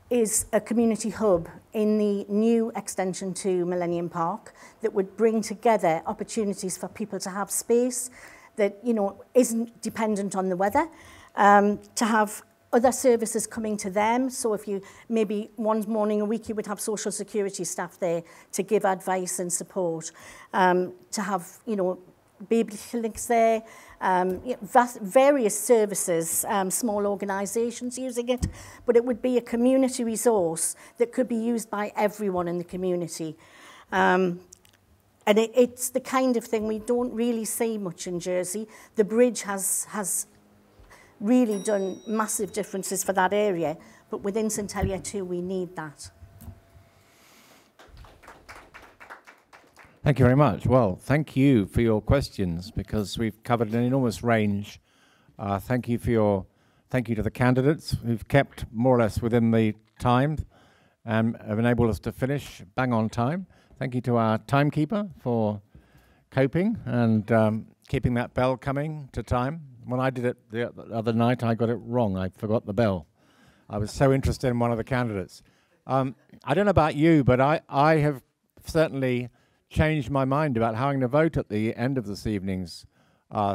is a community hub in the new extension to Millennium Park that would bring together opportunities for people to have space that, you know, isn't dependent on the weather, to have other services coming to them. So if you maybe one morning a week you would have social security staff there to give advice and support, to have, you know, baby clinics there, various services, small organisations using it, but it would be a community resource that could be used by everyone in the community. And it's the kind of thing we don't really see much in Jersey. The bridge has really done massive differences for that area, but within St Helier too, we need that. Thank you very much. Well, thank you for your questions, because we've covered an enormous range. Thank you to the candidates who've kept more or less within the time and have enabled us to finish bang on time. Thank you to our timekeeper for coping and keeping that bell coming to time. When I did it the other night, I got it wrong. I forgot the bell. I was so interested in one of the candidates. I don't know about you, but I have certainly changed my mind about how I'm going to vote at the end of this evening's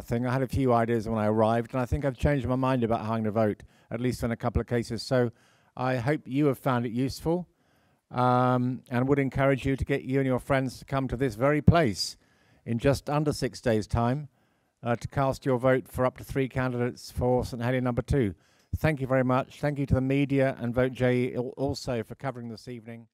thing. I had a few ideas when I arrived, and I think I've changed my mind about how I'm going to vote, at least in a couple of cases. So I hope you have found it useful, and would encourage you to get you and your friends to come to this very place in just under 6 days' time, to cast your vote for up to 3 candidates for St Helier No. 2. Thank you very much. Thank you to the media and Vote JE also for covering this evening.